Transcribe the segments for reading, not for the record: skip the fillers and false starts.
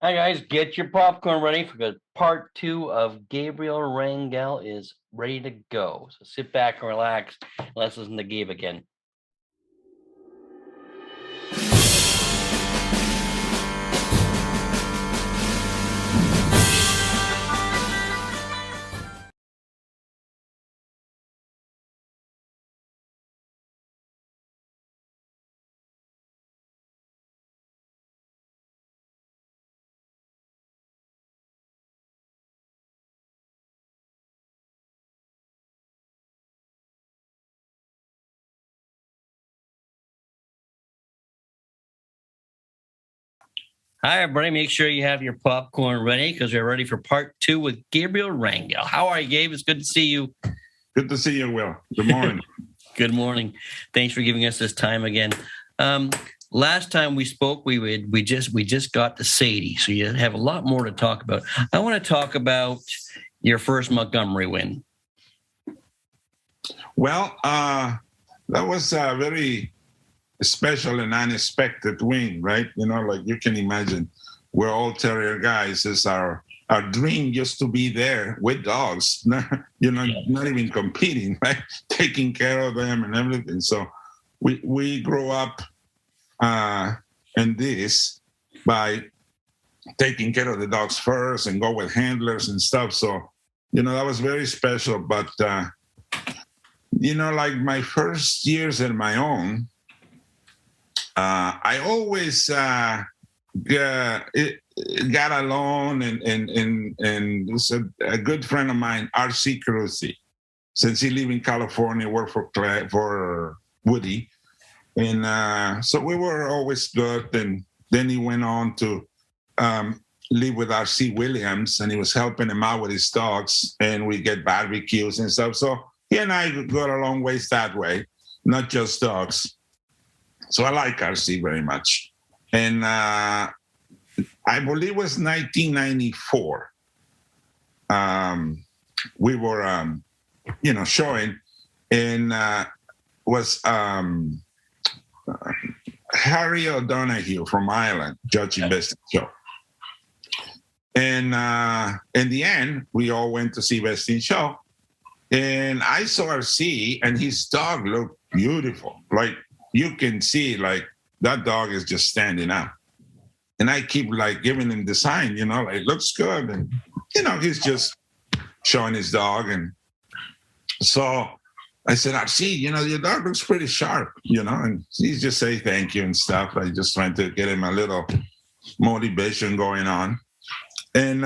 Hi guys, get your popcorn ready for the part two of Gabriel Rangel is ready to go. So sit back and relax. Let's listen to Gabe again. Hi everybody, make sure you have your popcorn ready because we're ready for part two with Gabriel Rangel. How are you, Gabe? It's good to see you. Good to see you, Will. Good morning. Good morning. Thanks for giving us this time again. Last time we spoke, we just got to Sadie, so you have a lot more to talk about. I want to talk about your first Montgomery win. Well, that was a very special and unexpected win, right? You know, like you can imagine, we're all terrier guys. It's our dream just to be there with dogs, not even competing, right? Taking care of them and everything. So we grew up in this by taking care of the dogs first and go with handlers and stuff. So, that was very special. But, like my first years in my own, I always got along and was a good friend of mine, R.C. Carusi, since he lived in California, worked for Woody. And so we were always good. And then he went on to live with R.C. Williams, and he was helping him out with his dogs, and we get barbecues and stuff. So he and I got a long ways that way, not just dogs. So I like R.C. very much. And I believe it was 1994. We were, showing, and was Harry O'Donoghue from Ireland judging Best in Show. And in the end, we all went to see Best in Show. And I saw R.C., and his dog looked beautiful. Like, you can see, like, that dog is just standing out. And I keep, like, giving him the sign, like, looks good. And, he's just showing his dog. And so I said, R.C., your dog looks pretty sharp, and he just say thank you and stuff. I just trying to get him a little motivation going on. And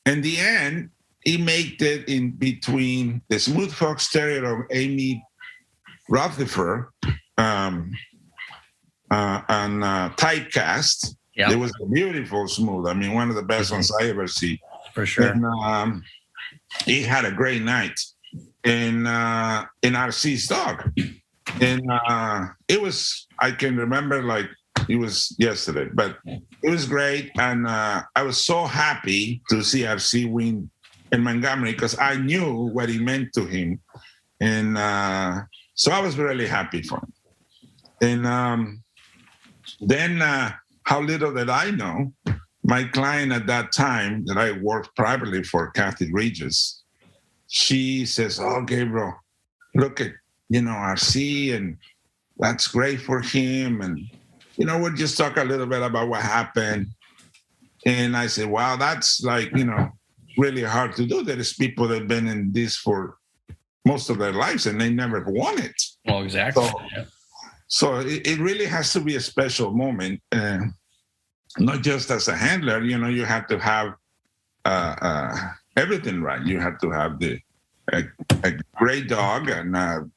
in the end, he made it in between the Smooth Fox Terrier of Amy Rutherford and Typecast. Yep. It was a beautiful Smooth. I mean, one of the best ones I ever see. For sure. And he had a great night in RC's dog. And it was, I can remember like it was yesterday, but it was great. And I was so happy to see RC win in Montgomery because I knew what he meant to him. And so I was really happy for him. And then how little did I know, my client at that time that I worked privately for, Kathy Regis, she says, oh, Gabriel, look at, RC, and that's great for him. And, we'll just talk a little bit about what happened. And I said, wow, that's like, really hard to do. There is people that have been in this for most of their lives and they never won it. Well, exactly. So it really has to be a special moment, not just as a handler. You have to have everything right. You have to have a great dog and a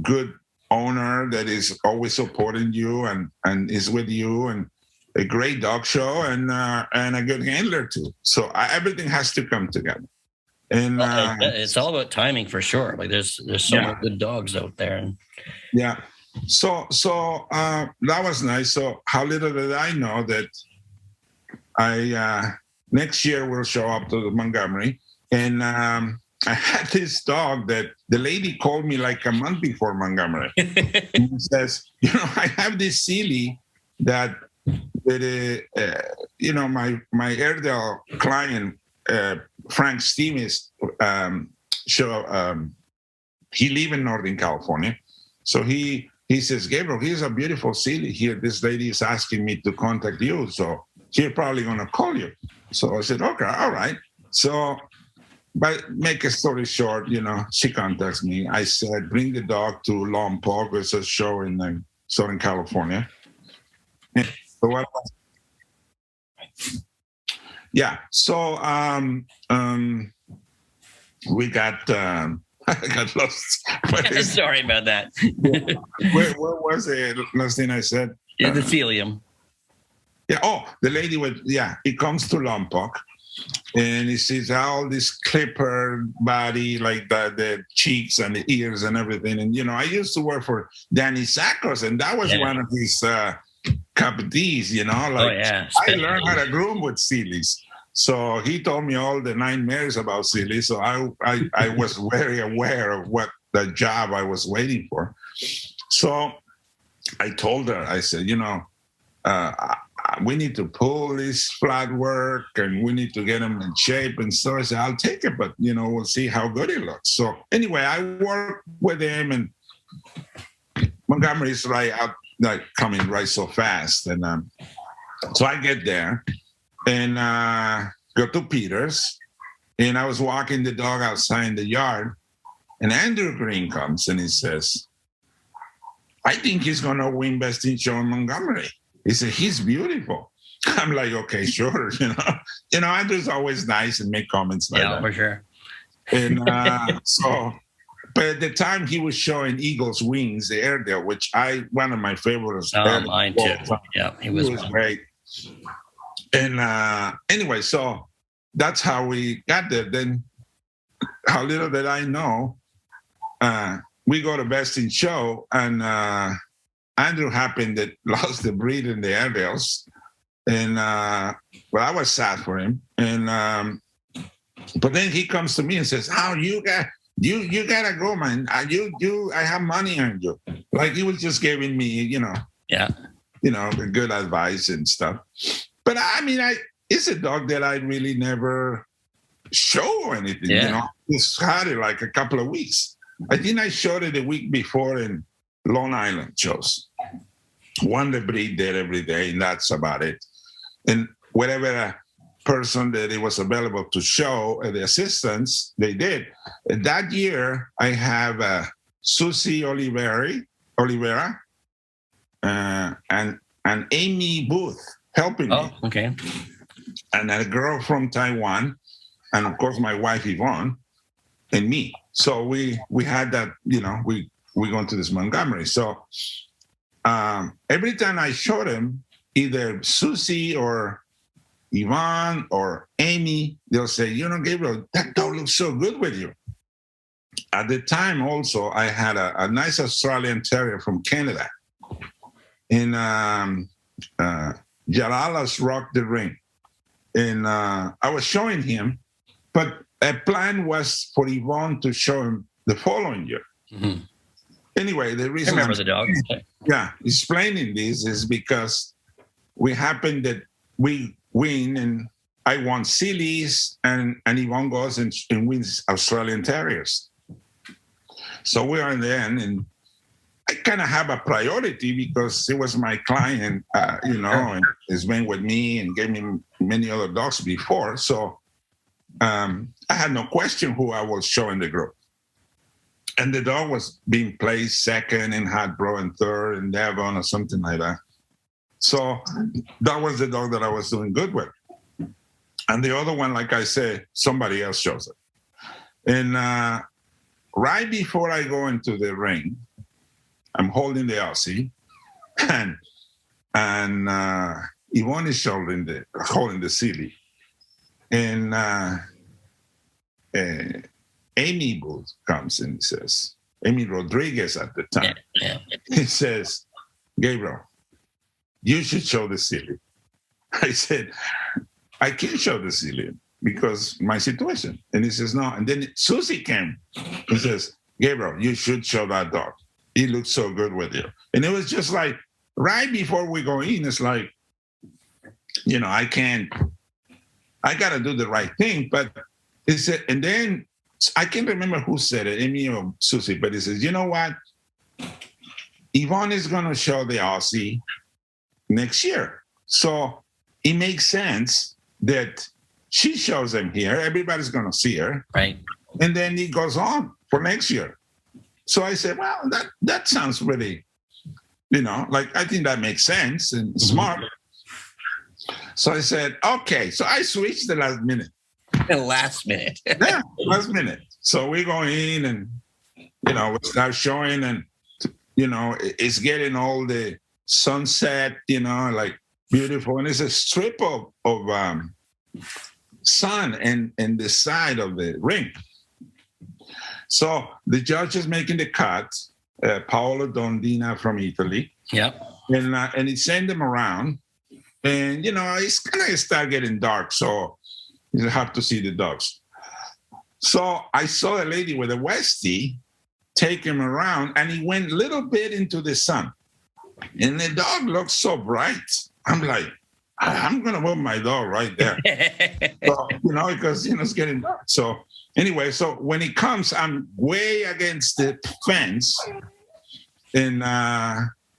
good owner that is always supporting you and is with you, and a great dog show and a good handler too. So everything has to come together. And it's all about timing for sure. Like there's so many good dogs out there. And yeah. So that was nice. So how little did I know that I next year will show up to the Montgomery, and I had this dog that the lady called me like a month before Montgomery. And says, I have this Sealy that that, my Airedale client, Frank Stevens, he live in Northern California. So he says, Gabriel, here's a beautiful city here. This lady is asking me to contact you. So she's probably going to call you. So I said, okay, all right. So, but make a story short, she contacts me. I said, bring the dog to Lompoc. It's a show in Southern California. And so what? Yeah. So we got. I got lost. Sorry about that. Where was the last thing I said? Yeah, the Celium. Yeah. Oh, the lady he comes to Lompoc and he sees all this clipper body, like the cheeks and the ears and everything. And, I used to work for Danny Sackos, and that was one of his cup of teas, I learned how to groom with Sealy's. So he told me all the nightmares about Sealy. So I was very aware of what the job I was waiting for. So I told her, I said, we need to pull this flat work and we need to get him in shape. And so I said, I'll take it, but, we'll see how good it looks. So anyway, I worked with him, and Montgomery's coming right so fast. And so I get there and go to Peter's, and I was walking the dog outside in the yard, and Andrew Green comes and he says, I think he's going to win Best in Show in Montgomery. He said, he's beautiful. I'm like, okay, sure. Andrew's always nice and make comments like that. Yeah, for sure. And but at the time he was showing Eagle's Wings, the Airedale, which one of my favorites. Mine too. Yeah, he was great. And anyway, so that's how we got there. Then how little did I know, we go to Best in Show, and Andrew happened that lost the breed in the Airedales. And well, I was sad for him. And but then he comes to me and says, "Oh, you gotta go, man. I have money on you." Like he was just giving me, good advice and stuff. But I mean, it's a dog that I really never show or anything. Just had it like a couple of weeks. I think I showed it a week before in Long Island shows. Won the breed there every day, and that's about it. And whatever person that it was available to show, the assistants, they did. And that year, I have Susie Oliveira and Amy Booth helping me. Oh, okay. And a girl from Taiwan, and of course my wife Yvonne, and me. So we had that, we going to this Montgomery. So every time I showed him, either Susie or Yvonne or Amy, they'll say, Gabriel, that dog looks so good with you. At the time also, I had a nice Australian Terrier from Canada. And Jalalas Rock the Ring. And I was showing him, but a plan was for Yvonne to show him the following year. Mm-hmm. Anyway, the reason I remember the dog. Yeah, explaining this is because we happened that we win, and I won Sealy's, and Yvonne goes and wins Australian Terriers. So we are in the end, and I kind of have a priority because it was my client, and he's been with me and gave me many other dogs before. So I had no question who I was showing the group. And the dog was being placed second in Hadbro and third in Devon or something like that. So that was the dog that I was doing good with. And the other one, like I said, somebody else shows it. And right before I go into the ring, I'm holding the Aussie, and Yvonne is holding the Sealy. And Amy Booth comes and says, Amy Rodriguez at the time, he says, Gabriel, you should show the Sealy. I said, I can't show the Sealy because my situation. And he says, no. And then Susie came and says, Gabriel, you should show that dog. He looks so good with you. And it was just like, right before we go in, it's like, I got to do the right thing. But it said, and then I can't remember who said it, Amy or Susie, but it says, you know what? Yvonne is going to show the Aussie next year. So it makes sense that she shows them here. Everybody's going to see her. Right. And then it goes on for next year. So I said, well, that sounds really, like I think that makes sense and smart. So I said, okay. So I switched the last minute. Last minute. Yeah, last minute. So we go in and, we start showing and, it's getting all the sunset, like beautiful. And it's a strip of sun and the side of the ring. So the judge is making the cut, Paolo Dondina from Italy. Yep. And he sent them around. And, it's kind of start getting dark. So you have to see the dogs. So I saw a lady with a Westie take him around, and he went a little bit into the sun. And the dog looked so bright. I'm like, I'm going to put my dog right there. So, because, it's getting dark. So anyway, so when he comes, I'm way against the fence. And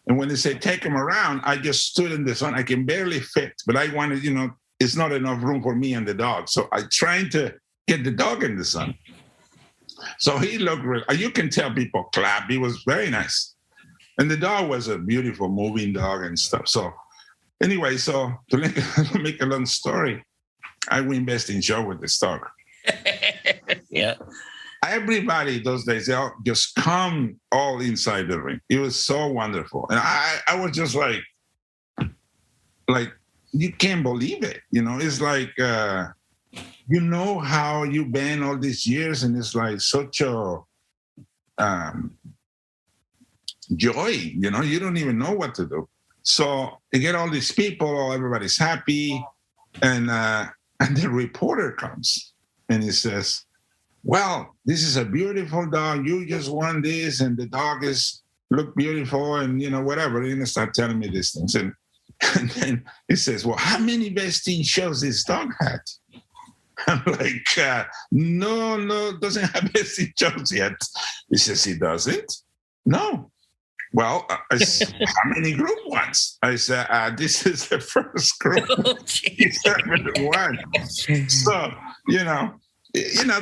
when they say take him around, I just stood in the sun. I can barely fit, but I wanted, it's not enough room for me and the dog. So I tried to get the dog in the sun. So he looked real. You can tell people clap. He was very nice. And the dog was a beautiful moving dog and stuff. So anyway, so to make a long story, I win best in show with this dog. Yeah. Everybody those days, they all just come all inside the ring. It was so wonderful. And I was just like, you can't believe it. It's like, how you've been all these years, and it's like such a joy, you don't even know what to do. So you get all these people, everybody's happy, and the reporter comes and he says, well, this is a beautiful dog. You just won this, and the dog look beautiful, and whatever. They're gonna start telling me these things, and then he says, well, how many best in shows this dog had? I'm like, no, doesn't have best in shows yet. He says he doesn't. No. Well, I said, how many group ones? I said, this is the first group. He's one. So,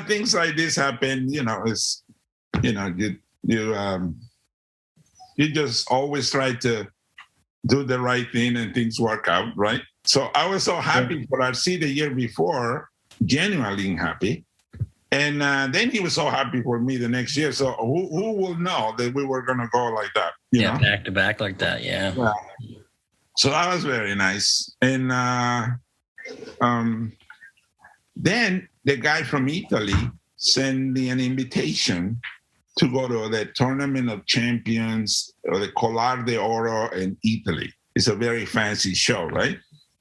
things like this happen. It's, you just always try to do the right thing and things work out, right? So I was so happy for RC the year before, genuinely happy. And then he was so happy for me the next year. So who will know that we were going to go like that? You know? Back to back like that. Yeah. So that was very nice. And then the guy from Italy sent me an invitation to go to the Tournament of Champions or the Collar de Oro in Italy. It's a very fancy show, right?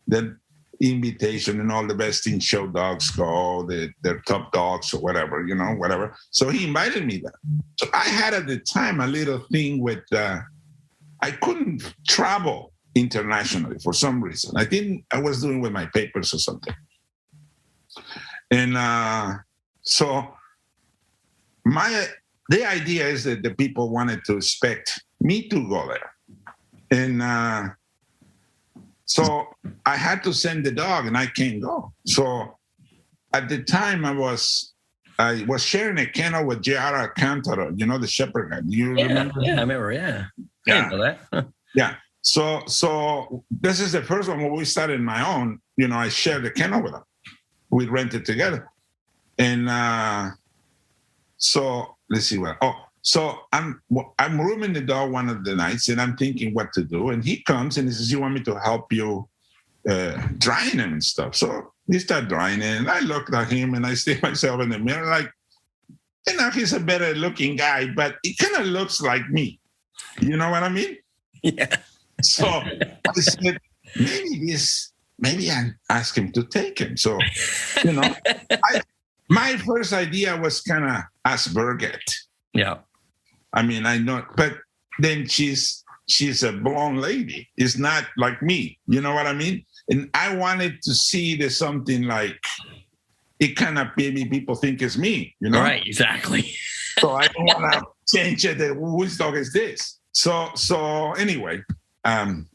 The invitation and all the best in show dogs go, their top dogs or whatever, whatever. So he invited me there. So I had at the time a little thing with, I couldn't travel internationally for some reason. I was doing with my papers or something. And so the idea is that the people wanted to expect me to go there. And so I had to send the dog and I can't go. So at the time I was sharing a kennel with J.R. Alcantara, the shepherd guy. Do you remember? Yeah, I remember, yeah. I didn't know that. Huh. Yeah. So this is the first one when we started my own, I shared the kennel with him. We rented together. And so let's see what. So I'm rooming the dog one of the nights, and I'm thinking what to do. And he comes and he says, "You want me to help you drying him and stuff?" So we start drying him, and I looked at him and I see myself in the mirror, like, he's a better looking guy, but he kind of looks like me. You know what I mean? Yeah. So I said, maybe I ask him to take him. So, my first idea was kind of ask Birgit. Yeah. I mean, I know, but then she's she's a blonde lady. It's not like me. You know what I mean? And I wanted to see there's something like, it kind of maybe people think it's me, you know? Right, exactly. So I don't want to change it. Whose dog is this? So anyway, I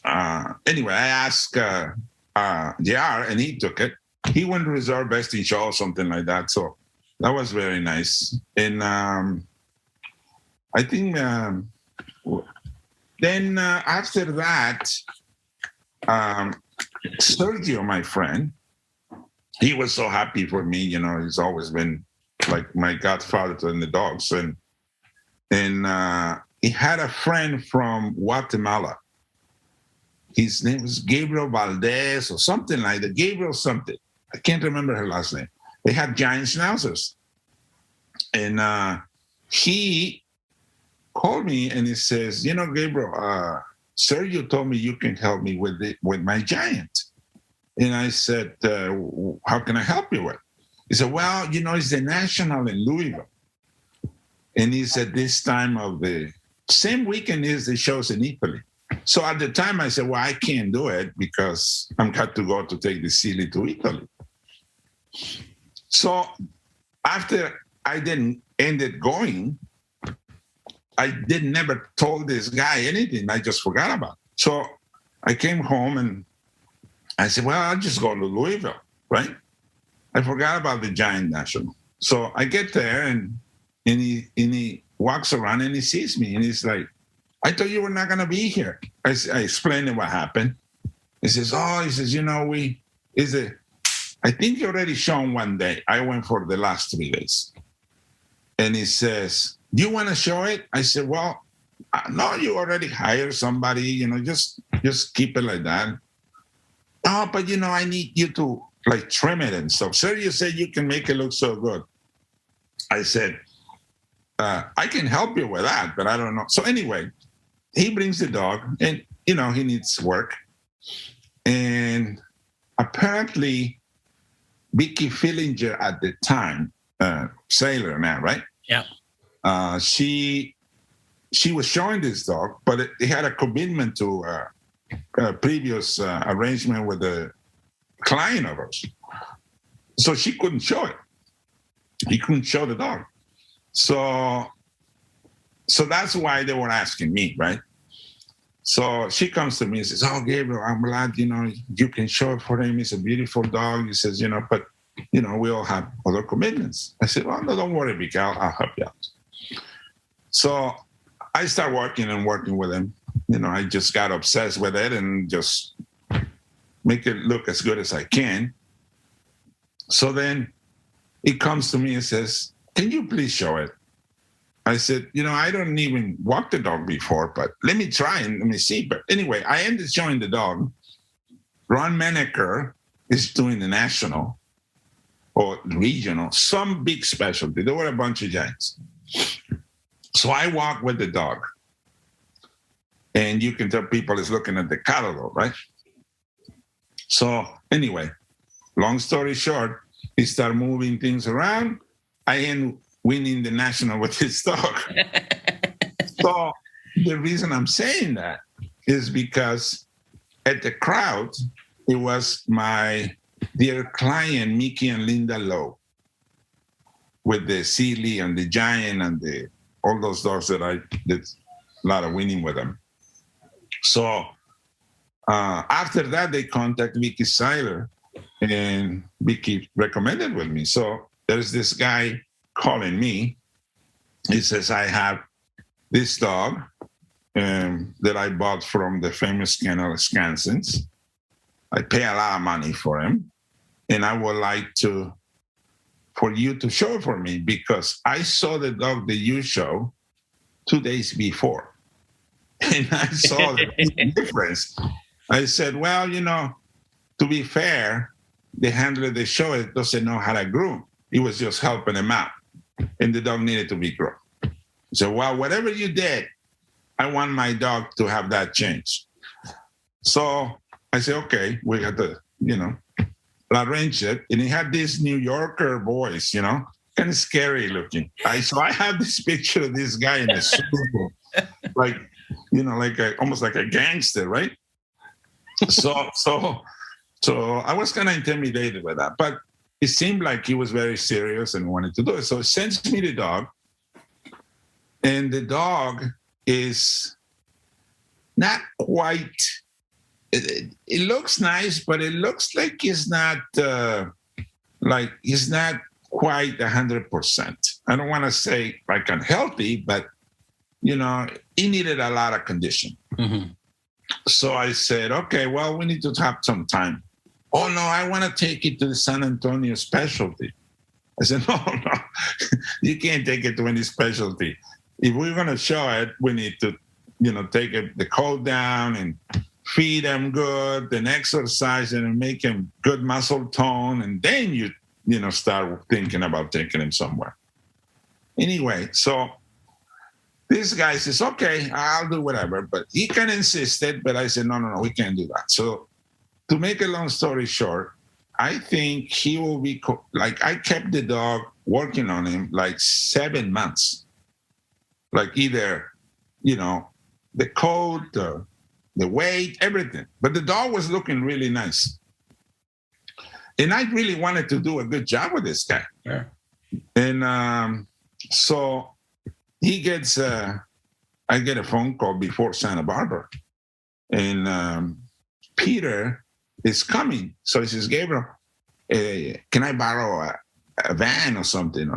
asked JR, and he took it. He went to reserve best in show or something like that. So that was very nice. And I think then after that, Sergio, my friend, he was so happy for me. You know, he's always been like my godfather to the dogs. And he had a friend from Guatemala. His name was Gabriel Valdez or something like that. Gabriel something. I can't remember her last name. They had giant schnauzers. And he called me and he says, you know, Gabriel, Sergio told me you can help me with my giant. And I said, how can I help you with? He said, well, you know, it's the National in Louisville. And he said, this time of the same weekend is the shows in Italy. So at the time I said, well, I can't do it because I'm got to go to take the Silly to Italy. So after I then ended going, I never told this guy anything. I just forgot about it. So I came home and I said, well, I'll just go to Louisville, right? I forgot about the Giant National. So I get there and he walks around and he sees me and he's like, I thought you were not going to be here. I explained what happened. He says, you know, I think you already shown one day. I went for the last 3 days. And he says, do you want to show it? I said, well, no, you already hired somebody, you know, just keep it like that. Oh, but you know, I need you to like trim it and stuff. Sir, you said you can make it look so good. I said, I can help you with that, but I don't know. So anyway, he brings the dog and, you know, he needs work. And apparently Vicky Fillinger at the time, sailor now, right? Yeah. She was showing this dog, but it had a commitment to a previous arrangement with a client of ours. So she couldn't show it. He couldn't show the dog. So that's why they were asking me, right? So she comes to me and says, oh, Gabriel, I'm glad, you know, you can show it for him. He's a beautiful dog. He says, you know, but, you know, we all have other commitments. I said, well, no, don't worry, Vicky, I'll help you out. So I start working with him. You know, I just got obsessed with it and just make it look as good as I can. So then he comes to me and says, can you please show it? I said, you know, I don't even walk the dog before, but let me try and let me see. But anyway, I ended showing the dog. Ron Menaker is doing the national or regional, some big specialty. There were a bunch of giants. So I walk with the dog. And you can tell people is looking at the catalog, right? So anyway, long story short, he started moving things around. I end winning the national with his dog. So the reason I'm saying that is because at the crowd, it was my dear client, Mickey and Linda Lowe, with the Sealy and the Giant and all those dogs that I did a lot of winning with them. So after that, they contacted Vicky Seiler, and Vicky recommended with me. So there's this guy calling me. He says, I have this dog that I bought from the famous kennel Skansens. I pay a lot of money for him, and I would like for you to show it for me because I saw the dog that you show 2 days before. And I saw the difference. I said, well, you know, to be fair, the handler that showed it doesn't know how to groom. He was just helping him out. And the dog needed to be groomed. So, well, whatever you did, I want my dog to have that change. So I said, okay, we got to, you know, arrange it. And he had this New Yorker voice, you know, kind of scary looking. So I have this picture of this guy in a suit, like almost like a gangster, right? So I was kind of intimidated by that, but it seemed like he was very serious and wanted to do it. So he sends me the dog, and the dog is not quite. It looks nice, but it looks like it's not quite 100%. I don't want to say like unhealthy, but he needed a lot of condition. Mm-hmm. So I said, okay, well, we need to have some time. Oh no, I want to take it to the San Antonio specialty. I said, no, you can't take it to any specialty. If we're going to show it, we need to, take the coat down and feed him good, and exercise and make him good muscle tone, and then you start thinking about taking him somewhere. Anyway, so this guy says, okay, I'll do whatever, but he kind of insisted, but I said, no, we can't do that. So to make a long story short, I think he will be I kept the dog working on him like 7 months, like either, the coat, the weight, everything. But the dog was looking really nice. And I really wanted to do a good job with this guy. Yeah. And so he gets, I get a phone call before Santa Barbara. And Peter is coming. So he says, Gabriel, can I borrow a van or something?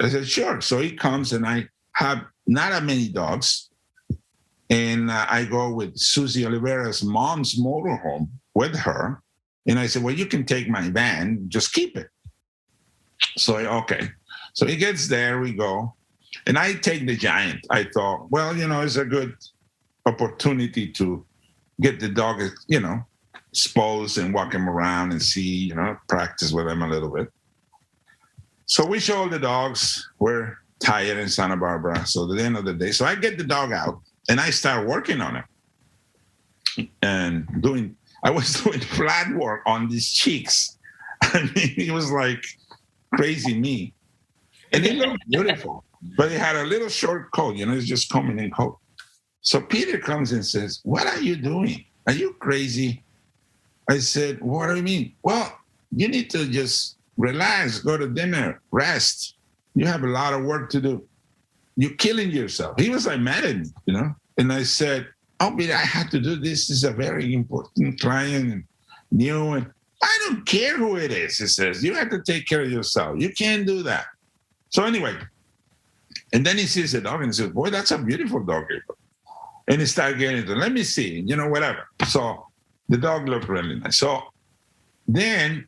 I said, sure. So he comes, and I have not that many dogs. And I go with Susie Oliveira's mom's motorhome with her. And I said, well, you can take my van, just keep it. So, okay. So he gets there, we go. And I take the Giant. I thought, well, it's a good opportunity to get the dog, exposed and walk him around and see, practice with him a little bit. So we show the dogs. We're tired in Santa Barbara. So at the end of the day, so I get the dog out and I start working on him and I was doing flat work on these cheeks. I mean, it was like crazy me. And it looked beautiful, but it had a little short coat, it's just coming in coat. So Peter comes and says, what are you doing? Are you crazy? I said, what do you mean? Well, you need to just relax, go to dinner, rest. You have a lot of work to do. You're killing yourself. He was like mad at me, And I said, oh, but I had to do this. This is a very important client and new. And I don't care who it is, he says. You have to take care of yourself. You can't do that. So anyway, and then he sees the dog and he says, boy, that's a beautiful dog. And he started getting into, let me see, whatever. So the dog looked really nice. So then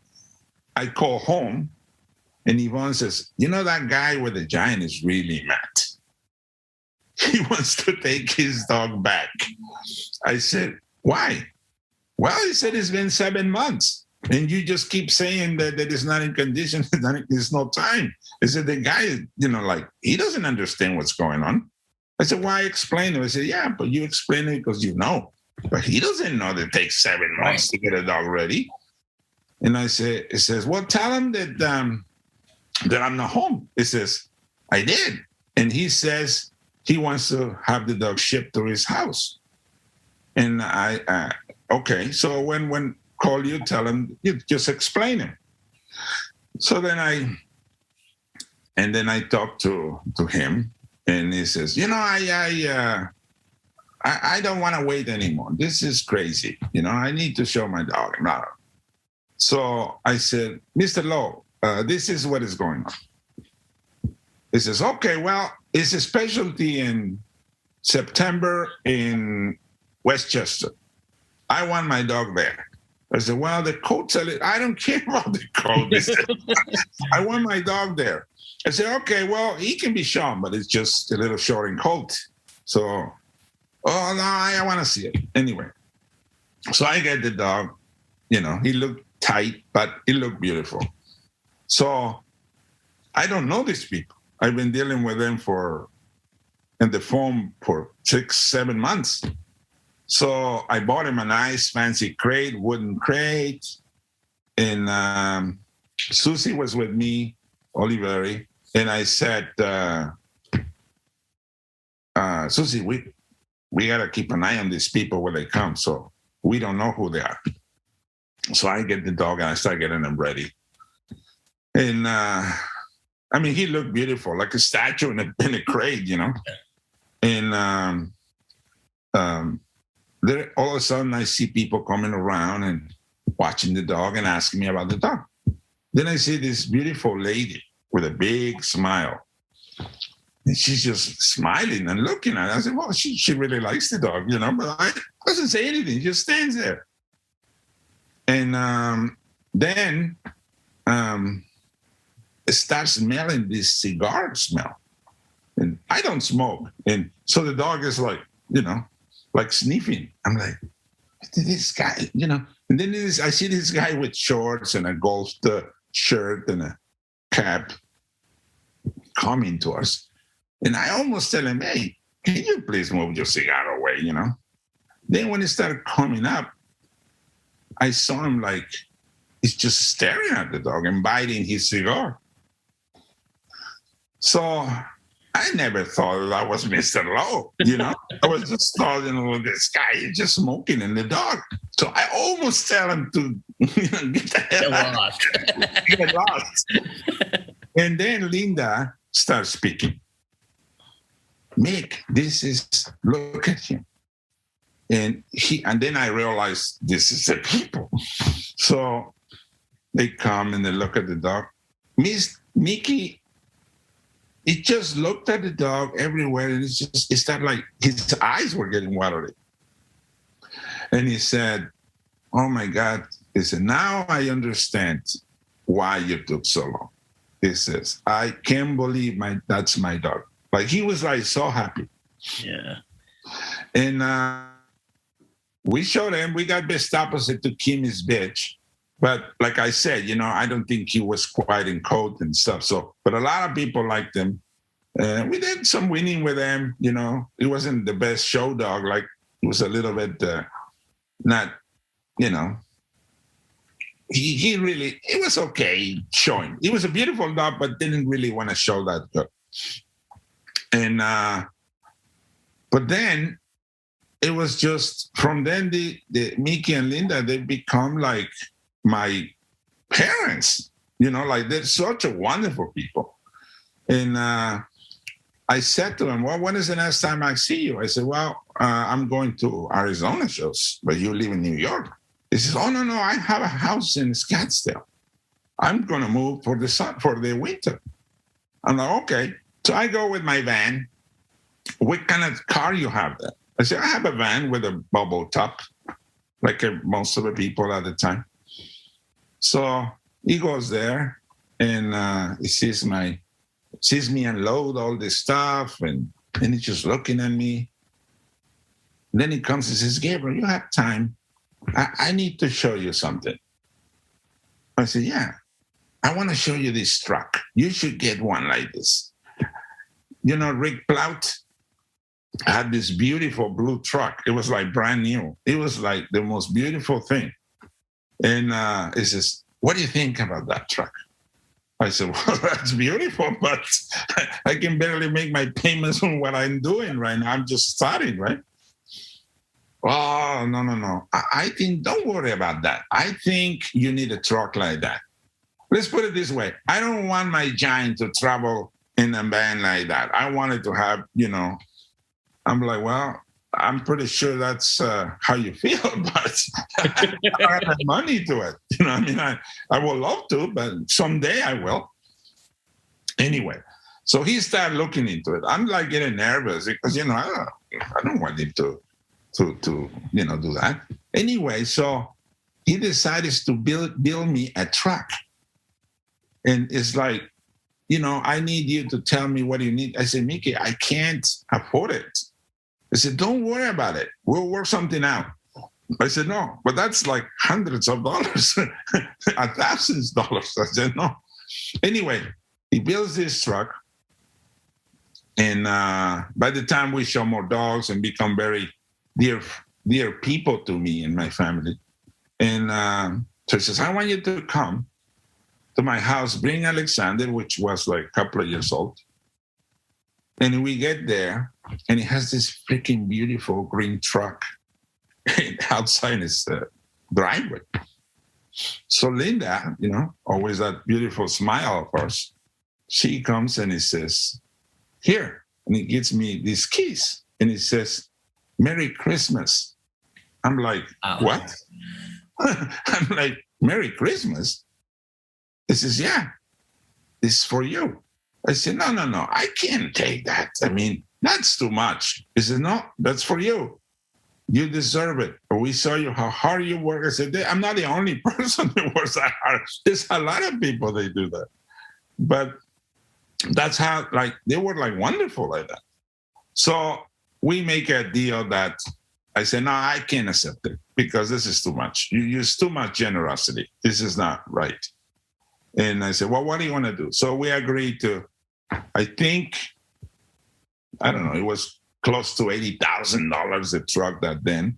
I call home, and Yvonne says, that guy with the Giant is really mad. He wants to take his dog back. I said, why? Well, he said it's been 7 months. And you just keep saying that it's not in condition, there's no time. I said, the guy, he doesn't understand what's going on. I said, why explain it? I said, yeah, but you explain it because you know. But he doesn't know that it takes 7 months to get a dog ready. And it says, well, tell him that I'm not home. It says, I did. And he says he wants to have the dog shipped to his house. And I okay. So when call you, tell him, you just explain it. So then I talked to him, and he says, I don't want to wait anymore. This is crazy. I need to show my dog. No. So I said, Mr. Lowe, this is what is going on. He says, okay, well, it's a specialty in September in Westchester. I want my dog there. I said, well, the coat's I don't care about the coat. I want my dog there. I said, okay, well, he can be shown, but it's just a little short in coat. So, oh, no, I want to see it. Anyway, so I get the dog. He looked tight, but he looked beautiful. So I don't know these people. I've been dealing with them in the phone for 6-7 months. So I bought him a nice fancy crate, wooden crate. And Susie was with me, Oliveri. And I said, Susie, we got to keep an eye on these people when they come. So we don't know who they are. So I get the dog and I start getting them ready. And I mean, he looked beautiful, like a statue in a crate, you know. And there, all of a sudden, I see people coming around and watching the dog and asking me about the dog. Then I see this beautiful lady with a big smile. And she's just smiling and looking at it. I said, well, she really likes the dog, you know, but I doesn't say anything. She just stands there. And then it starts smelling this cigar smell. And I don't smoke. And so the dog is like, you know, like sniffing. I'm like, this guy, you know. And then I see this guy with shorts and a golf shirt and a cap coming to us. And I almost tell him, hey, can you please move your cigar away, you know? Then when he started coming up, I saw him like, he's just staring at the dog and biting his cigar. So I never thought that was Mr. Lowe, you know? I was just thought, you know, this guy is just smoking in the dog. So I almost tell him to you know, get the hell out. Get lost. And then Linda starts speaking. Mick, look at him. And then I realized this is the people. So they come and they look at the dog. Miss Mickey, it just looked at the dog everywhere, and it started like his eyes were getting watery. And he said, oh my God. He said, now I understand why you took so long. He says, I can't believe that's my dog. Like he was like so happy. Yeah. And we showed him, we got best opposite to Kimmy's bitch. But like I said, you know, I don't think he was quite in code and stuff. So, but a lot of people liked him. We did some winning with him, you know. He wasn't the best show dog. Like he was a little bit not, you know. He really, it was okay showing. He was a beautiful dog, but didn't really want to show that good. And but then it was just from then the Mickey and Linda, they become like my parents, you know, like they're such a wonderful people. And I said to him, well, when is the next time I see you? I said, well, I'm going to Arizona shows, but you live in New York. He says, oh, no, I have a house in Scottsdale. I'm going to move for the winter. I'm like, okay. So I go with my van. What kind of car you have there? I said, I have a van with a bubble top, like most of the people at the time. So he goes there and he sees me unload all this stuff, and he's just looking at me. And then he comes and says, Gabriel, you have time? I need to show you something. I said, yeah, I want to show you this truck. You should get one like this. You know, Rick Plout had this beautiful blue truck. It was like brand new. It was like the most beautiful thing. And he says, what do you think about that truck? I said, well, that's beautiful, but I can barely make my payments on what I'm doing right now. I'm just starting, right? Oh, no. I think, don't worry about that. I think you need a truck like that. Let's put it this way. I don't want my giant to travel in a van like that. I wanted to have, you know, I'm like, well, I'm pretty sure that's how you feel, but I don't have money to it. You know, I mean, I would love to, but someday I will. Anyway, so he started looking into it. I'm like getting nervous because, you know, I don't want him to you know, do that. Anyway, so he decided to build me a truck. And it's like, you know, I need you to tell me what you need. I said, Mickey, I can't afford it. I said, don't worry about it. We'll work something out. I said, no, but that's like hundreds of dollars, $1,000. I said, no. Anyway, he builds this truck. And by the time we show more dogs and become very dear people to me and my family. And so he says, I want you to come to my house, bring Alexander, which was like a couple of years old. And we get there, and he has this freaking beautiful green truck outside his driveway. So Linda, always that beautiful smile of hers, she comes and he says, here, and he gives me these keys, and he says, Merry Christmas. I'm like, what? I'm like, Merry Christmas? He says, yeah, this is for you. I said, no, I can't take that. I mean, that's too much. He said, no, that's for you. You deserve it. We saw you how hard you work. I said, I'm not the only person who works that hard. There's a lot of people they do that. But that's how, they were wonderful like that. So we make a deal that I said, no, I can't accept it because this is too much. You use too much generosity. This is not right. And I said, well, what do you want to do? So we agreed to, I think, I don't know, it was close to $80,000 a truck that then.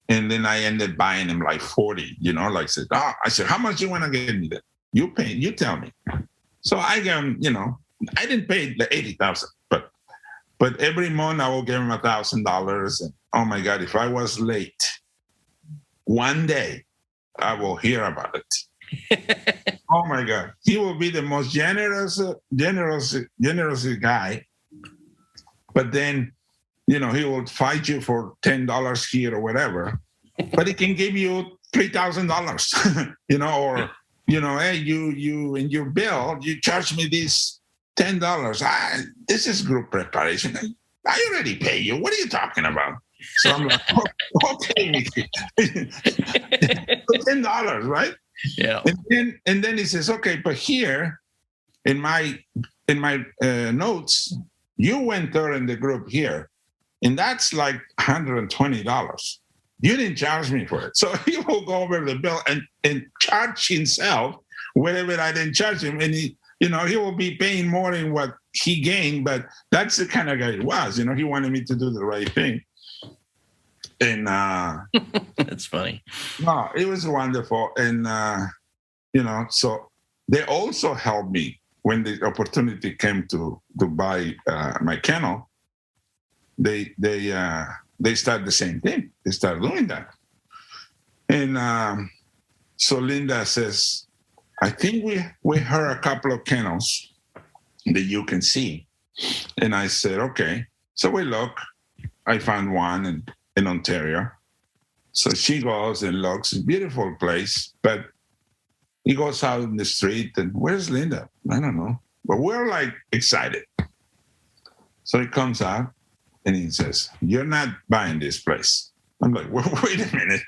And then I ended buying him 40, I said, how much you want to get me that? You pay, you tell me. So I gave him, I didn't pay the $80,000, but every month I will give him $1,000. And oh my God, if I was late, one day I will hear about it. Oh my God, he will be the most generous guy. But then, he will fight you for $10 here or whatever. But he can give you $3,000, or hey, you in your bill, you charge me this $10. This is group preparation. I already pay you. What are you talking about? So I'm like, okay, Mickey. $10, right? Yeah. And then he says, okay, but here in my notes, you went there in the group here, and that's $120. You didn't charge me for it. So he will go over the bill and charge himself whatever I didn't charge him. And he will be paying more than what he gained, but that's the kind of guy he was. He wanted me to do the right thing. And that's funny. No, it was wonderful. And, so they also helped me when the opportunity came to buy my kennel. They started the same thing. They started doing that. And so Linda says, I think we heard a couple of kennels that you can see. And I said, okay. So we look. I found one in Ontario. So she goes and looks. Beautiful place. But he goes out in the street and where's Linda? I don't know. But we're excited. So he comes out and he says, you're not buying this place. I'm like, well, wait a minute.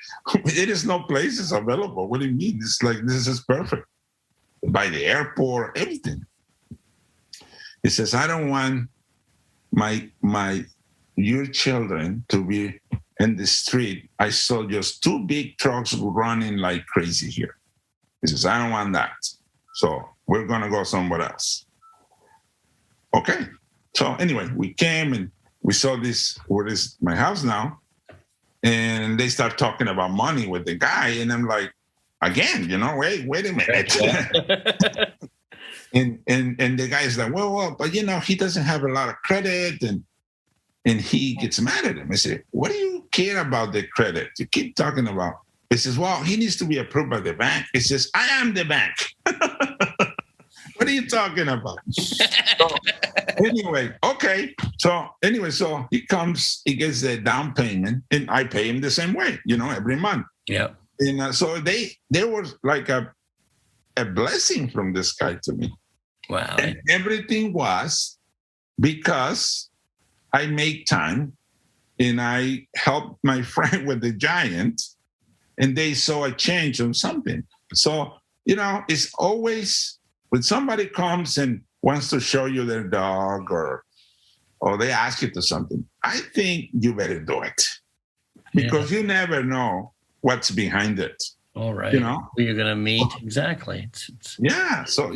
There is no places available. What do you mean? It's this is perfect. By the airport, everything. He says, I don't want your children to be in the street. I saw just two big trucks running like crazy here. He says, I don't want that. So we're going to go somewhere else. Okay. So anyway, we came and we saw this, where is my house now? And they start talking about money with the guy. And I'm like, again, wait a minute. and the guy's like, well, but he doesn't have a lot of credit. And he gets mad at him. I said, what do you care about the credit? You keep talking about. He says, well, he needs to be approved by the bank. He says, I am the bank. What are you talking about? So, anyway, okay. So he comes, he gets the down payment, and I pay him the same way, every month. Yeah. And so there was like a blessing from this guy to me. Wow. And everything was because I make time and I helped my friend with the giant, and they saw a change on something. So, it's always when somebody comes and wants to show you their dog or they ask you to something, I think you better do it because you never know what's behind it. All right. Who you're going to meet. Exactly. Yeah. So,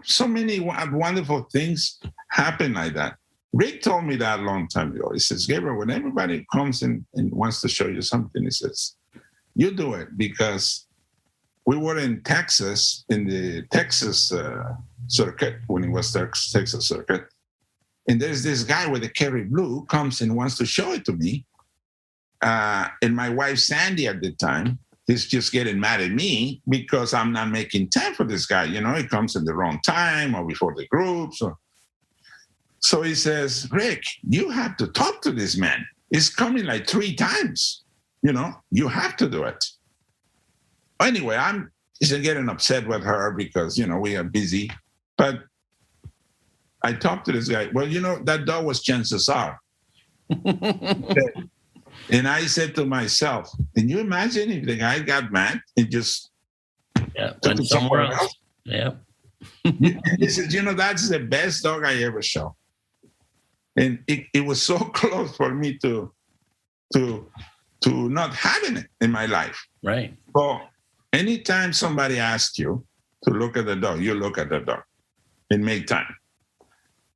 so many wonderful things happen like that. Rick told me that a long time ago. He says, Gabriel, when everybody comes in and wants to show you something, he says, you do it, because we were in Texas, in the Texas circuit, when it was Texas circuit. And there's this guy with a Kerry Blue comes and wants to show it to me. And my wife, Sandy, at the time, is just getting mad at me because I'm not making time for this guy. He comes at the wrong time or before the group. So he says, Rick, you have to talk to this man. He's coming like 3 times. You have to do it. Anyway, I'm getting upset with her because, we are busy. But I talked to this guy. Well, that dog was Chances Are. And I said to myself, can you imagine if the guy got mad and just went somewhere else? Yeah. He says, that's the best dog I ever saw. And it was so close for me to not having it in my life. Right. So anytime somebody asks you to look at the dog, you look at the dog and make time.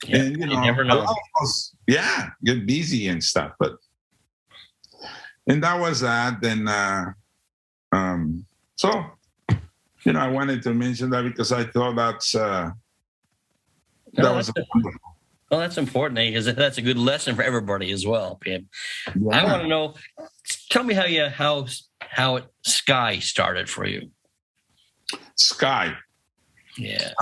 Yeah, and you never know. A lot of us, get busy and stuff. And that was that. Then I wanted to mention that because I thought that was wonderful. Well, that's important because that's a good lesson for everybody as well, Pim. Yeah. I want to know. Tell me how Sky started for you. Sky. Yeah.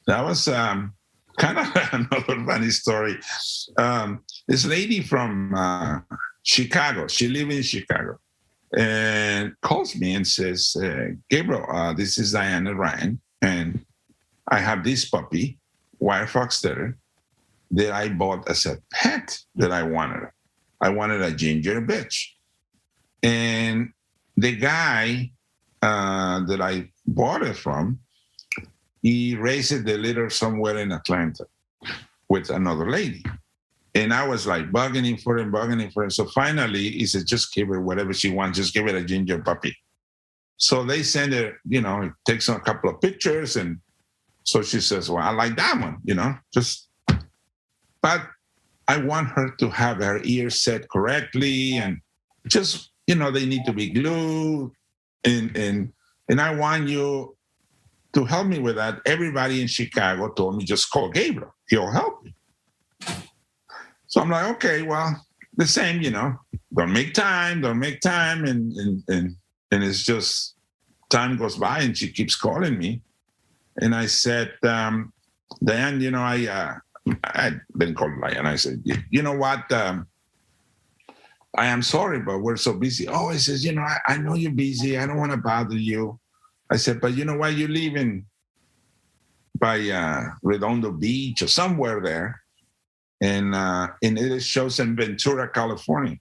That was kind of another funny story. This lady from Chicago, she lives in Chicago, and calls me and says, Gabriel, this is Diana Ryan, and I have this puppy, Wire Fox Terrier, that I bought as a pet that I wanted. I wanted a ginger bitch. And the guy that I bought it from, he raised the litter somewhere in Atlanta with another lady. And I was like bugging him for it. So finally, he said, just give her whatever she wants. Just give her a ginger puppy. So they send her, it takes a couple of pictures. And so she says, well, I like that one, but I want her to have her ears set correctly. And just, they need to be glued. And I want you to help me with that. Everybody in Chicago told me, just call Gabriel. He'll help you. So I'm like, okay, well, the same, don't make time. And it's just time goes by and she keeps calling me. And I said, Diane, I didn't call her Diane. I said, you know what? I am sorry, but we're so busy. Oh, he says, I know you're busy. I don't want to bother you. I said, but you know what? You live by Redondo Beach or somewhere there. And it shows in Ventura, California.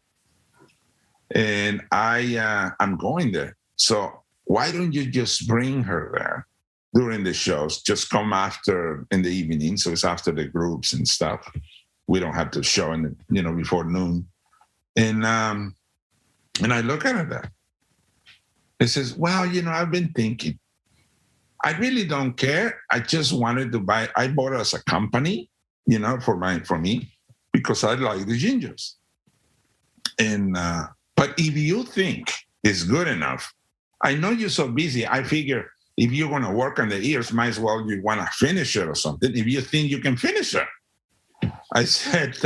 And I'm going there. So why don't you just bring her there during the shows? Just come after in the evening. So it's after the groups and stuff. We don't have to show before noon. And I look at her there. It says, well, I've been thinking. I really don't care. I just wanted to buy. I bought it as a company, for me, because I like the gingers. And but if you think it's good enough, I know you're so busy. I figure if you're going to work on the ears, might as well you want to finish it or something. If you think you can finish it, I said,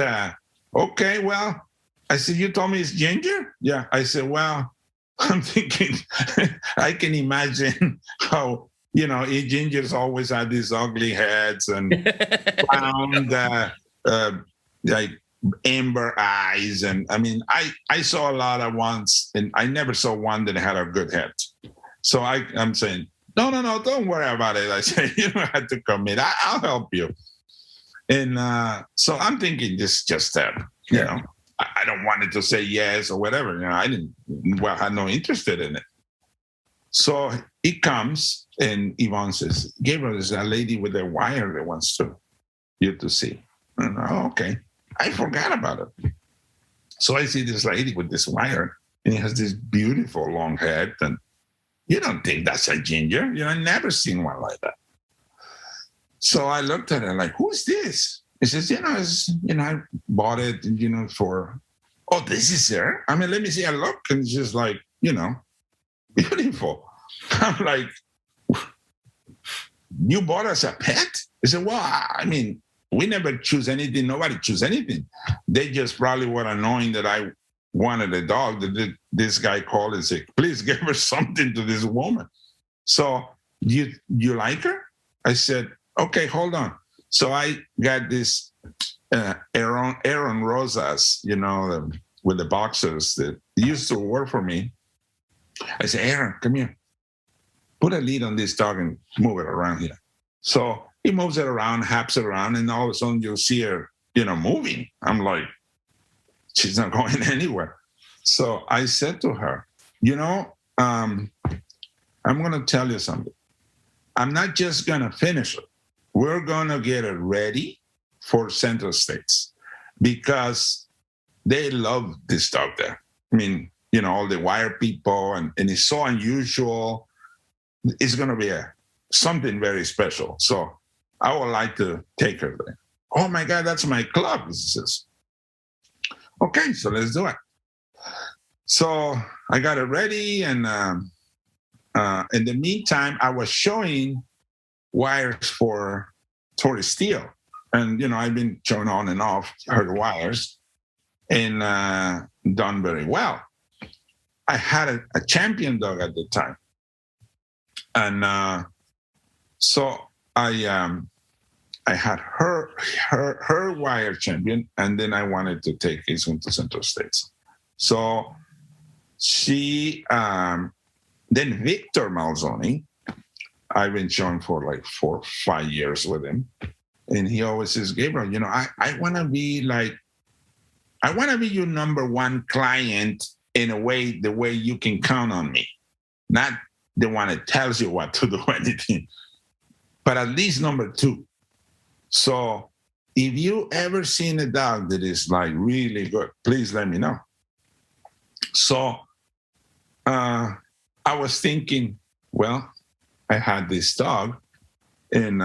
okay, well, I said, you told me it's ginger? Yeah. I said, well, I'm thinking, I can imagine how, gingers always have these ugly heads and round, like amber eyes. And I mean, I saw a lot of ones, and I never saw one that had a good head. So I'm saying, no, don't worry about it. I said, you don't have to commit. I'll help you. And so I'm thinking just that, I don't want it to say yes or whatever. I had no interest in it. So it comes and Yvonne says, Gabriel, there's a lady with a wire that wants you to see. And okay. I forgot about it. So I see this lady with this wire, and he has this beautiful long head. And you don't think that's a ginger? I've never seen one like that. So I looked at her like, who's this? He says, I bought it, for, this is her? I mean, let me see. I look, and it's just like, beautiful. I'm like, you bought us a pet? He said, well, I mean, we never choose anything. Nobody choose anything. They just probably were annoying that I wanted a dog. That this guy called and said, please give her something to this woman. So you like her? I said, okay, hold on. So I got this Aaron Rosas, with the boxers that used to work for me. I said, Aaron, come here. Put a lead on this dog and move it around here. So he moves it around, haps it around, and all of a sudden you'll see her, moving. I'm like, she's not going anywhere. So I said to her, I'm going to tell you something. I'm not just going to finish it. We're going to get it ready for Central States because they love this dog there. I mean, all the wire people, and it's so unusual. It's going to be something very special. So I would like to take her there. Oh my God, that's my club. He says, okay, so let's do it. So I got it ready, and in the meantime, I was showing wires for Tori Steele. And, I've been showing on and off her wires and done very well. I had a champion dog at the time. And so I had her wire champion, and then I wanted to take his one to Central States. So she, then Victor Malzoni, I've been showing for like 4 or 5 years with him. And he always says, Gabriel, I want to be your number one client in the way you can count on me. Not the one that tells you what to do or anything, but at least number 2. So if you ever seen a dog that is like really good, please let me know. So I was thinking, well, I had this dog, and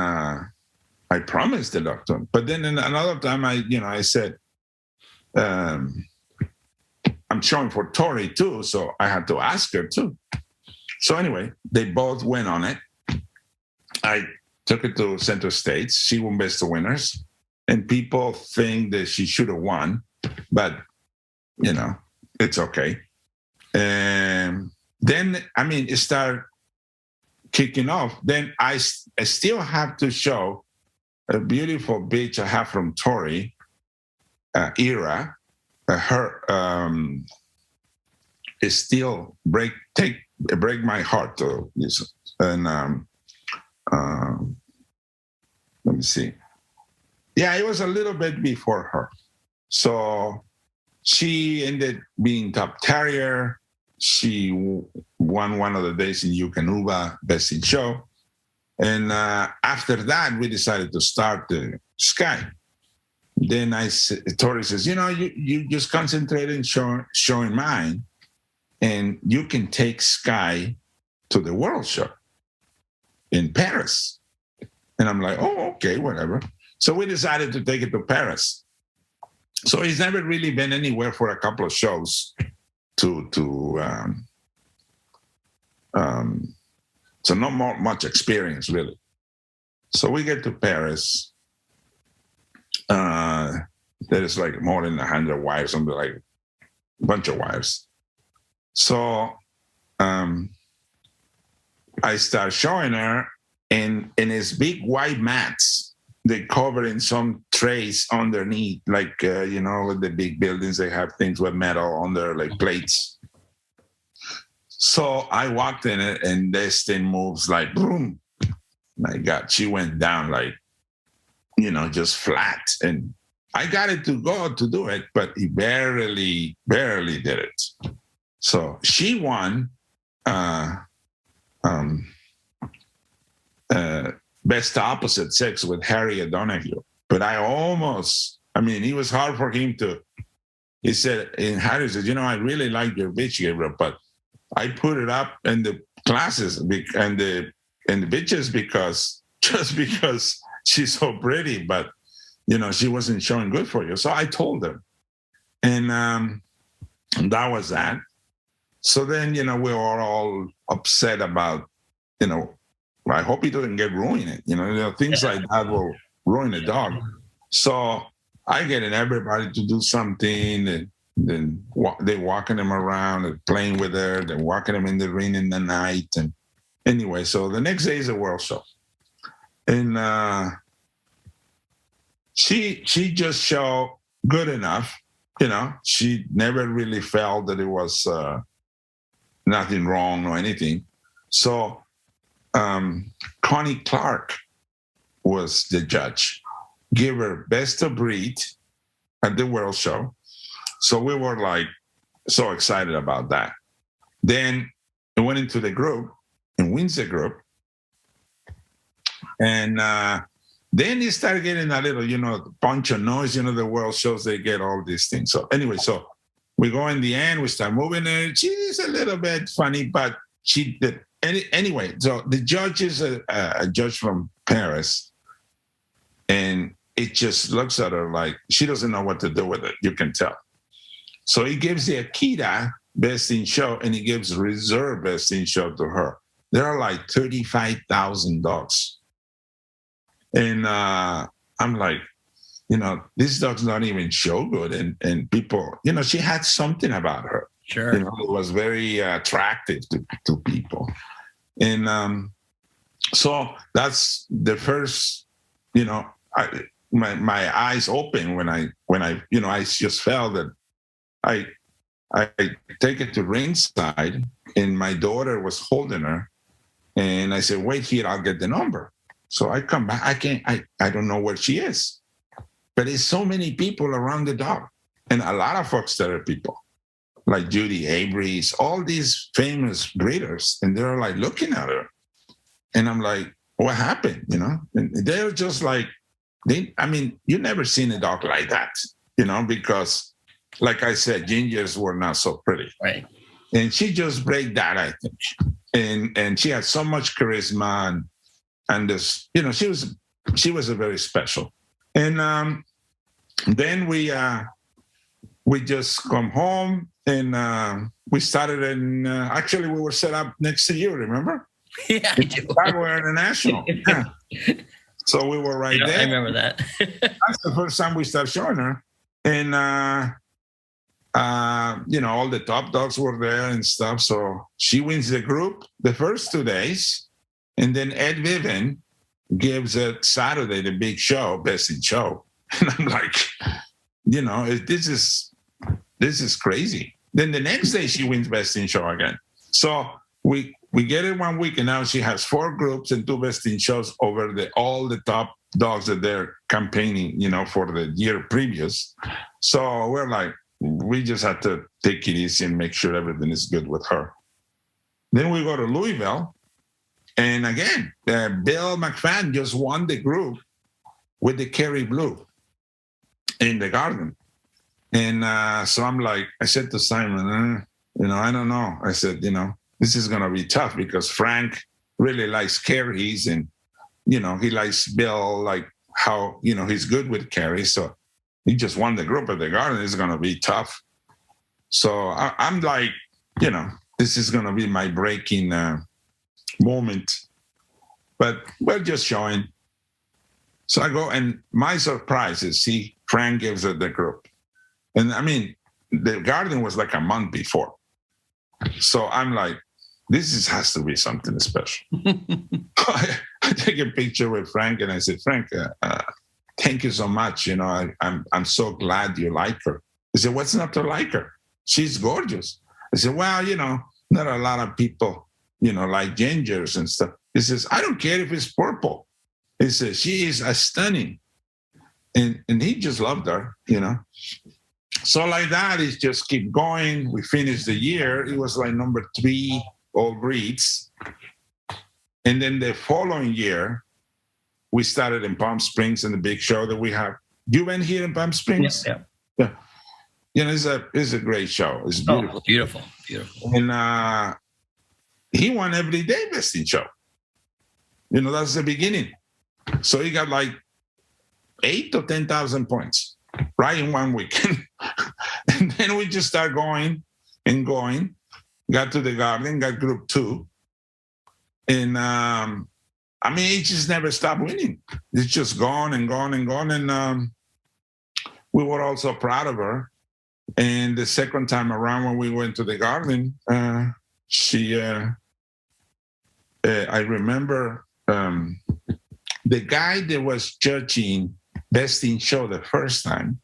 I promised the dog to him. But then another time, I said, I'm showing for Tori too, so I had to ask her too. So anyway, they both went on it. I took it to Central States. She won Best of Winners, and people think that she should have won, but it's okay. And then, it started kicking off. Then I still have to show a beautiful bitch I have from Tori, Ira. Her is still break my heart to use. And let me see. Yeah, it was a little bit before her. So she ended being top terrier. She won one of the days in Yukonuba Best in Show. And after that, we decided to start the Sky. Then Tori says, you just concentrate on showing mine, and you can take Sky to the World Show in Paris. And I'm like, oh, okay, whatever. So we decided to take it to Paris. So he's never really been anywhere for a couple of shows so not much experience, really. So we get to Paris. There is like more than 100 wires, something like a bunch of wires. So I start showing her, and it's big white mats. They cover in some trays underneath, like, with the big buildings, they have things with metal under, like plates. So I walked in it, and this thing moves like, boom. My God, she went down like, just flat. And I got it to go to do it, but he barely did it. So she won Best Opposite Sex with Harry O'Donoghue. But he was hard for him to, he said, and Harry said, I really like your bitch, Gabriel, but I put it up in the classes and the bitches because she's so pretty, but she wasn't showing good for you. So I told her, and that was that. So then we were all upset about I hope he doesn't get ruined. Things like that will ruin a dog. So I getting everybody to do something, and then they walking them around and playing with her. They're walking them in the ring in the night. And anyway, so the next day is a world show. And she just showed good enough. She never really felt that it was nothing wrong or anything. So Connie Clark was the judge, give her best of breed at the world show. So we were like so excited about that. Then it went into the group and wins the group. And then it started getting a little, bunch of noise. The world shows, they get all these things. So anyway, so we go in the end, we start moving her. She's a little bit funny, but she did. Anyway, so the judge is a judge from Paris. And it just looks at her like she doesn't know what to do with it. You can tell. So he gives the Akita Best in Show, and he gives Reserve Best in Show to her. There are like 35,000 dogs. And I'm like, this dog's not even show good. And people, she had something about her. Sure. It was very attractive to people. And so that's the first, my eyes open when I I just felt that I take it to ringside, and my daughter was holding her, and I said, wait here, I'll get the number. So I come back, I don't know where she is, but there's so many people around the dog, and a lot of Fox Terrier people like Judy Avery's, all these famous breeders, and they're like looking at her, and I'm like, what happened? And they're just like, you never seen a dog like that, because like I said, gingers were not so pretty. Right. And she just break that, I think. And she had so much charisma, and this, she was a very special. And then we just come home, and we started actually we were set up next to you, remember? Yeah, I do. We're international. Yeah. So we were right there. I remember that. That's the first time we started showing her. And, all the top dogs were there and stuff. So she wins the group the first 2 days. And then Ed Vivian gives it Saturday, the big show, Best in Show. And I'm like, this is crazy. Then the next day she wins Best in Show again. So we get it 1 week, and now she has 4 groups and 2 Best in Shows over all the top dogs that they're campaigning, for the year previous. So we're like, we just had to take it easy and make sure everything is good with her. Then we go to Louisville, and again, Bill McFadden just won the group with the Kerry Blue in the Garden. And so I'm like, I said to Simon, I don't know. I said, this is going to be tough because Frank really likes Kerry's, and, he likes Bill, like how, he's good with Kerry. So he just won the group at the Garden. It's going to be tough. So I'm like, this is going to be my breaking moment. But we're just showing. So I go, and my surprise is Frank gives her the group. And the Garden was like a month before. So I'm like, has to be something special. I take a picture with Frank, and I said, Frank, thank you so much. I'm so glad you like her. He said, what's not to like her? She's gorgeous. I said, well, not a lot of people, like gingers and stuff. He says, I don't care if it's purple. He says, she is stunning. And he just loved her, So like that, it just keep going. We finished the year. It was like number 3 all breeds. And then the following year, we started in Palm Springs in the big show that we have. You went here in Palm Springs? Yeah. It's a great show. It's beautiful. Oh, beautiful. And he won every day Best in Show. That's the beginning. So he got like 8,000 to 10,000 points right in 1 week. And then we just start going and going. Got to the Garden, got group 2. And it just never stopped winning. It's just gone and gone and gone. And we were also proud of her. And the second time around when we went to the garden, I remember the guy that was judging Best in Show the first time,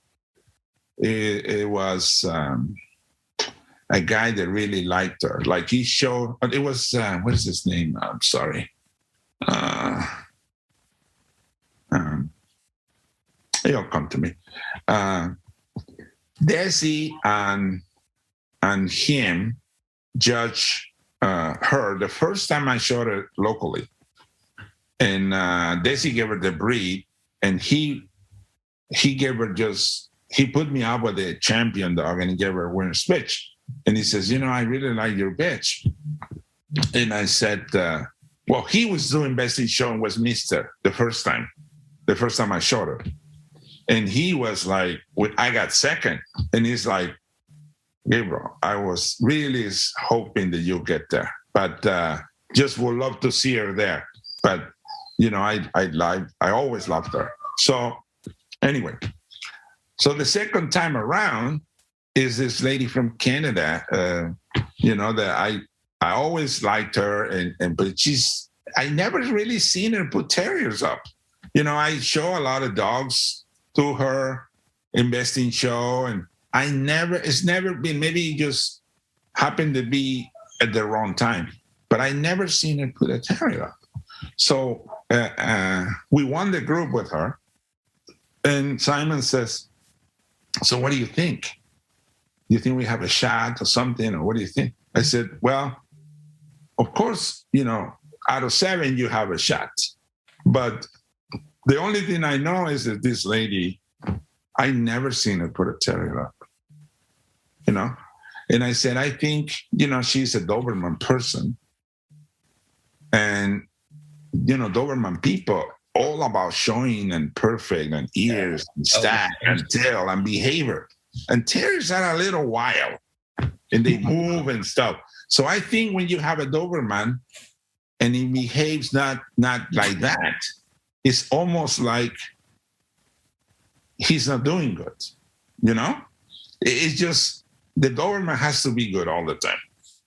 it was a guy that really liked her. Like he showed, it was, what is his name? I'm sorry. It'll come to me. Desi and him judge her the first time I showed her locally. And Desi gave her the breed, and he gave her he put me up with a champion dog, and he gave her a winner's bitch. And he says, I really like your bitch. And I said, well, he was doing Best in Show and was Mr. the first time I showed her. And he was like, I got second. And he's like, Gabriel, I was really hoping that you'll get there, but just would love to see her there. But, I always loved her. So anyway, so the second time around is this lady from Canada, that I always liked her, but I never really seen her put terriers up. I show a lot of dogs to her in Best in Show, and it's never been, maybe it just happened to be at the wrong time, but I never seen her put a terrier up. So we won the group with her, and Simon says, so what do you think? Do you think we have a shot or something, or what do you think? I said, well, of course, out of 7, you have a shot, but the only thing I know is that this lady, I never seen her put a terrier up, And I said, I think, she's a Doberman person. And, Doberman people, all about showing and perfect and ears and stack and tail and behavior. And terriers are a little wild and they move and stuff. So I think when you have a Doberman and he behaves not like that, it's almost like he's not doing good, It's just the Doberman has to be good all the time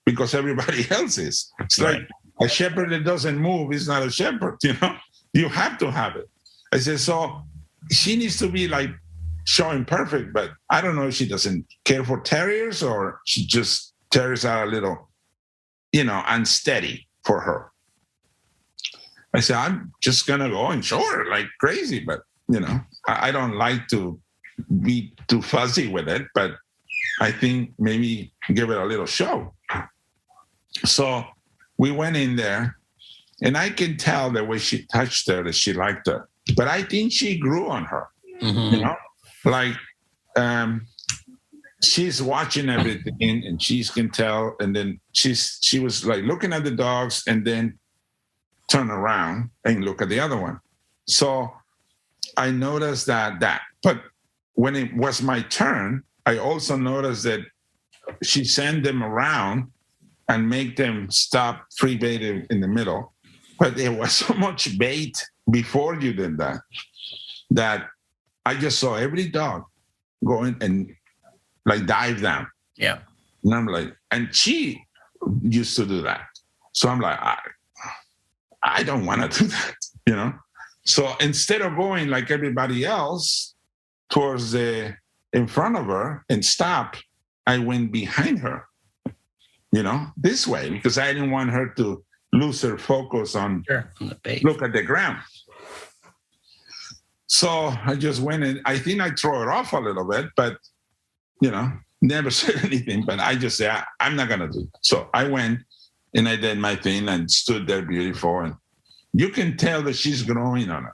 because everybody else is. It's right. Like a shepherd that doesn't move is not a shepherd, You have to have it. I said, so she needs to be like showing perfect, but I don't know if she doesn't care for terriers or she just terriers are a little, unsteady for her. I said, I'm just going to go and show her like crazy, but, I don't like to be too fuzzy with it, but I think maybe give it a little show. So we went in there, and I can tell the way she touched her that she liked her, but I think she grew on her, like she's watching everything and she can tell. And then she was like looking at the dogs and then turn around and look at the other one. So I noticed that, but when it was my turn, I also noticed that she sent them around and make them stop free bait in the middle. But there was so much bait before you did that I just saw every dog going and like dive down. Yeah. And I'm like, and she used to do that. So I'm like, I don't want to do that, So instead of going like everybody else towards in front of her and stop, I went behind her, this way, because I didn't want her to lose her focus on the bait. Look at the ground. So I just went and I think I throw her off a little bit, but, never said anything, but I just said, I'm not going to do it. So I went and I did my thing and stood there beautiful. And you can tell that she's growing on it.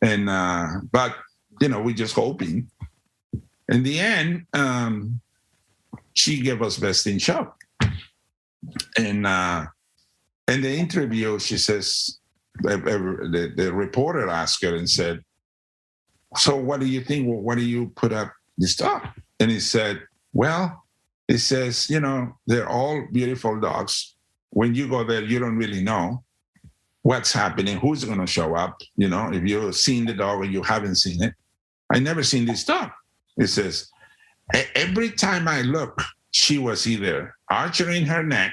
And, but, we just hoping. In the end, she gave us Best in Show. And in the interview, she says, the reporter asked her and said, so what do you think? What do you put up this dog? And he said, well, he says, they're all beautiful dogs. When you go there, you don't really know what's happening, who's going to show up, if you've seen the dog or you haven't seen it. I never seen this dog. He says, every time I look, she was either arching her neck,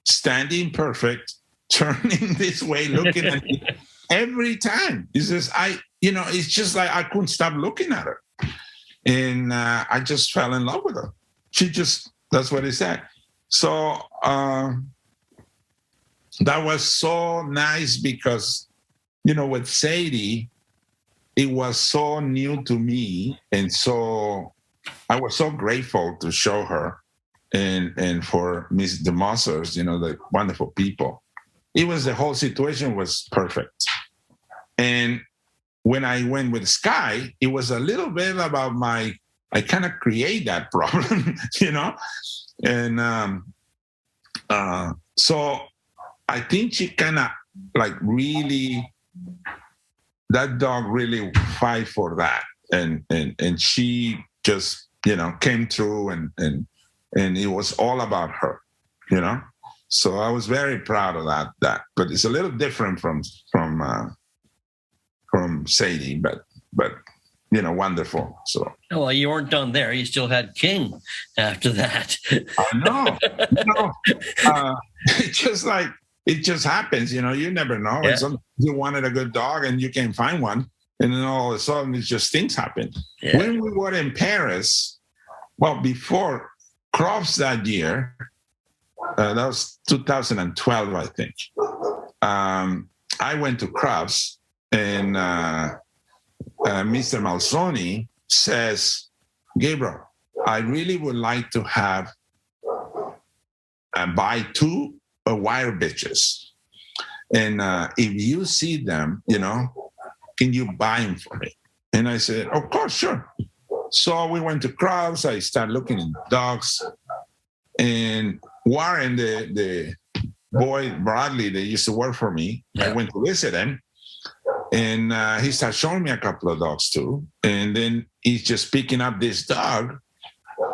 standing perfect, turning this way, looking at me. Every time. He says, it's just like I couldn't stop looking at her. And I just fell in love with her. That's what he said. So that was so nice because, with Sadie, it was so new to me. And so I was so grateful to show her and for Miss DeMossers, the wonderful people. The whole situation was perfect. And when I went with Sky, it was a little bit about I kind of create that problem, And so I think she kind of really, that dog really fight for that. And she just, came through and it was all about her, So I was very proud of that, but it's a little different from Sadie, but wonderful. So well, you weren't done there. You still had King after that. I know. It just happens. You never know. Yeah. Sometimes you wanted a good dog and you can't find one, and then all of a sudden it's just things happen. Yeah. When we were in Paris, well, before Crops that year, that was 2012, I think. I went to Crops, and Mr. Malzoni says, Gabriel, I really would like to have buy 2 wire bitches. And if you see them, can you buy them for me? And I said, of course, sure. So we went to Crops. I started looking at dogs. And Warren, the boy, Bradley, that used to work for me, I went to visit him. And he started showing me a couple of dogs too. And then he's just picking up this dog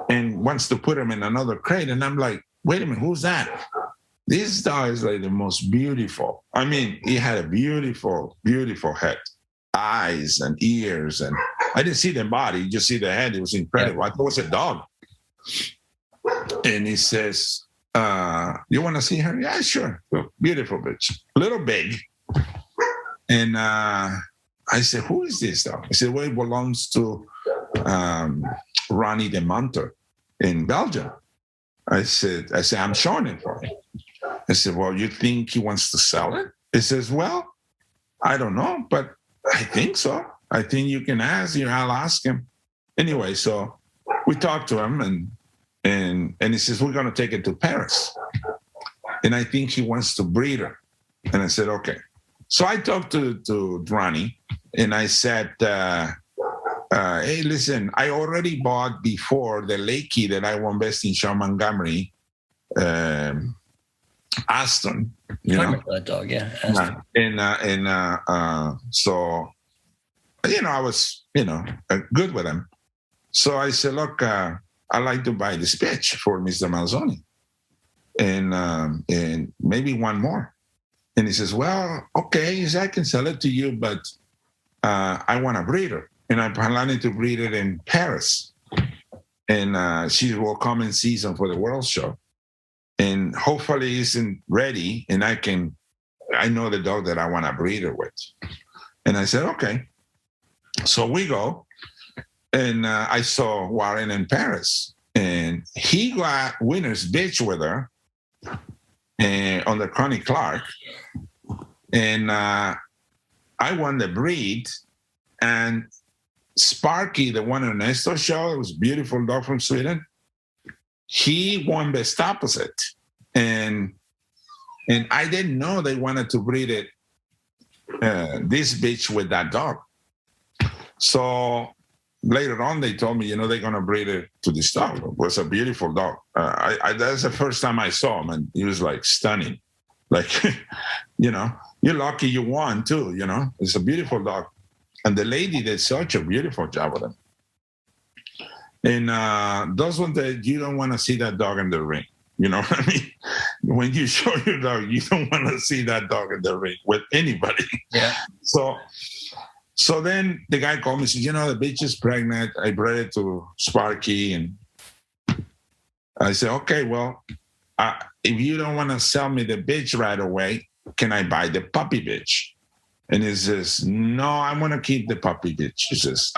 and wants to put him in another crate. And I'm like, wait a minute, who's that? This dog is like the most beautiful. I mean, he had a beautiful, beautiful head, eyes and ears. And I didn't see the body, you just see the head. It was incredible. I thought it was a dog. And he says, you want to see her? Yeah, sure. Beautiful bitch. A little big. And I said, who is this dog? He said, well, it belongs to Ronnie de Monter in Belgium. I said, I'm showing it for him. I said, well, you think he wants to sell it? He says, well, I don't know, but I think so. I think you can ask. I'll ask him. Anyway, so we talked to him, and he says, we're going to take it to Paris. And I think he wants to breed her. And I said, okay. So I talked to Ronnie, and I said, hey, listen, I already bought before the Lakey that I won best in Sean Montgomery, Aston. That dog, yeah. Aston. So, I was, good with him. So I said, look, I'd like to buy this bitch for Mr. Malzoni, and maybe one more. And he says, well, okay, he said, I can sell it to you, but I want to breed her. And I'm planning to breed it in Paris. And she will come in season for the World Show. And hopefully isn't ready, and I know the dog that I want to breed her with. And I said, okay. So we go, and I saw Warren in Paris. And he got winner's bitch with her under Connie Clark. And I won the breed, and Sparky, the one on Ernesto show, it was a beautiful dog from Sweden. He won best opposite, and I didn't know they wanted to breed it, this bitch with that dog. So later on, they told me, they're gonna breed it to this dog. It was a beautiful dog. That's the first time I saw him, and he was like stunning. Like, you're lucky you won too. It's a beautiful dog, and the lady did such a beautiful job with him. And those ones that you don't want to see that dog in the ring. You know what I mean? When you show your dog, you don't want to see that dog in the ring with anybody. Yeah. So So then the guy called me and said, the bitch is pregnant. I brought it to Sparky. And I said, okay, well, if you don't want to sell me the bitch right away, can I buy the puppy bitch? And he says, no, I want to keep the puppy bitch. He says,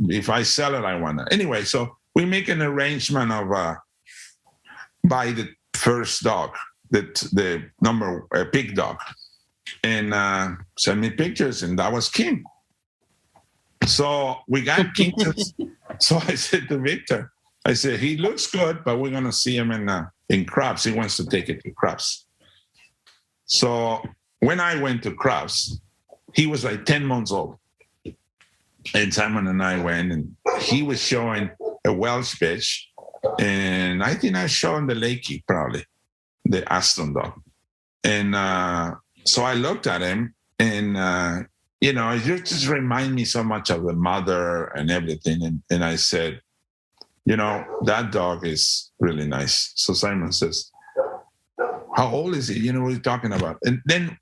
if I sell it, I want to. Anyway, so we make an arrangement of buy the first dog, the number pig dog, and send me pictures, and that was Kim. So we got Kim. So I said to Victor, I said, he looks good, but we're gonna see him in Crofts. He wants to take it to Crofts. So when I went to Crofts, he was like 10 months old. And Simon and I went, and he was showing a Welsh bitch. And I think I was showing the Lakey, probably, the Aston dog. And so I looked at him, and, it just reminded me so much of the mother and everything. And I said, that dog is really nice. So Simon says, how old is he? What are you talking about? And then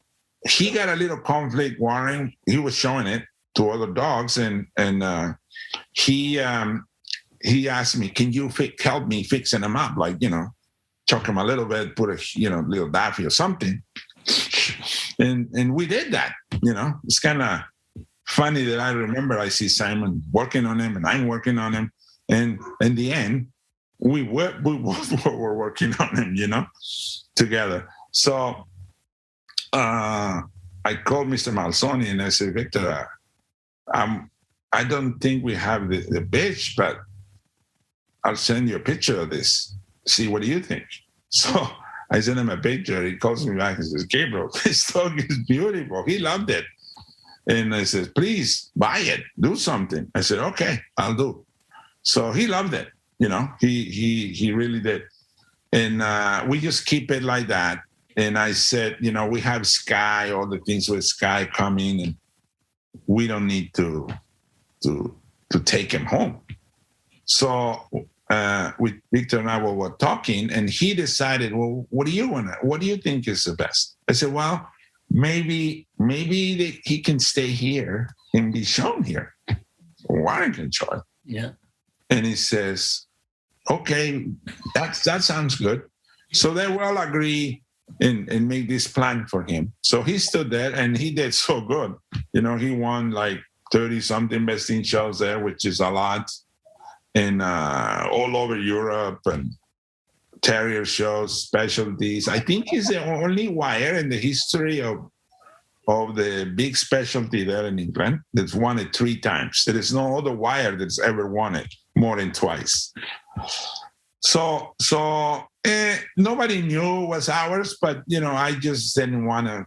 he got a little conflict, Warren. He was showing it to other dogs, and he asked me, can you help me fixing him up? Like, choke him a little bit, put a little daffy or something. And we did that. It's kind of funny that I remember I see Simon working on him and I'm working on him, and in the end we both were working on him, together. So I called Mr. Malsoni and I said, Victor, I don't think we have the bitch, but I'll send you a picture of this. See, what do you think? So I sent him a picture. He calls me back and says, Gabriel, this dog is beautiful. He loved it. And I said, please buy it. Do something. I said, okay, I'll do. So he loved it. He really did. And we just keep it like that. And I said, we have Sky, all the things with Sky coming, and we don't need to take him home. So with Victor and I were talking, and he decided, well, what do you think is the best? I said, well, maybe he can stay here and be shown here. Warren can show it. Yeah. And he says, okay, that sounds good. So they will agree and make this plan for him. So he stood there, and he did so good. He won like 30-something best in shows there, which is a lot. And all over Europe, and terrier shows, specialties. I think he's the only wire in the history of the big specialty there in England that's won it 3 times. There is no other wire that's ever won it more than twice. So nobody knew it was ours, but I just didn't want to,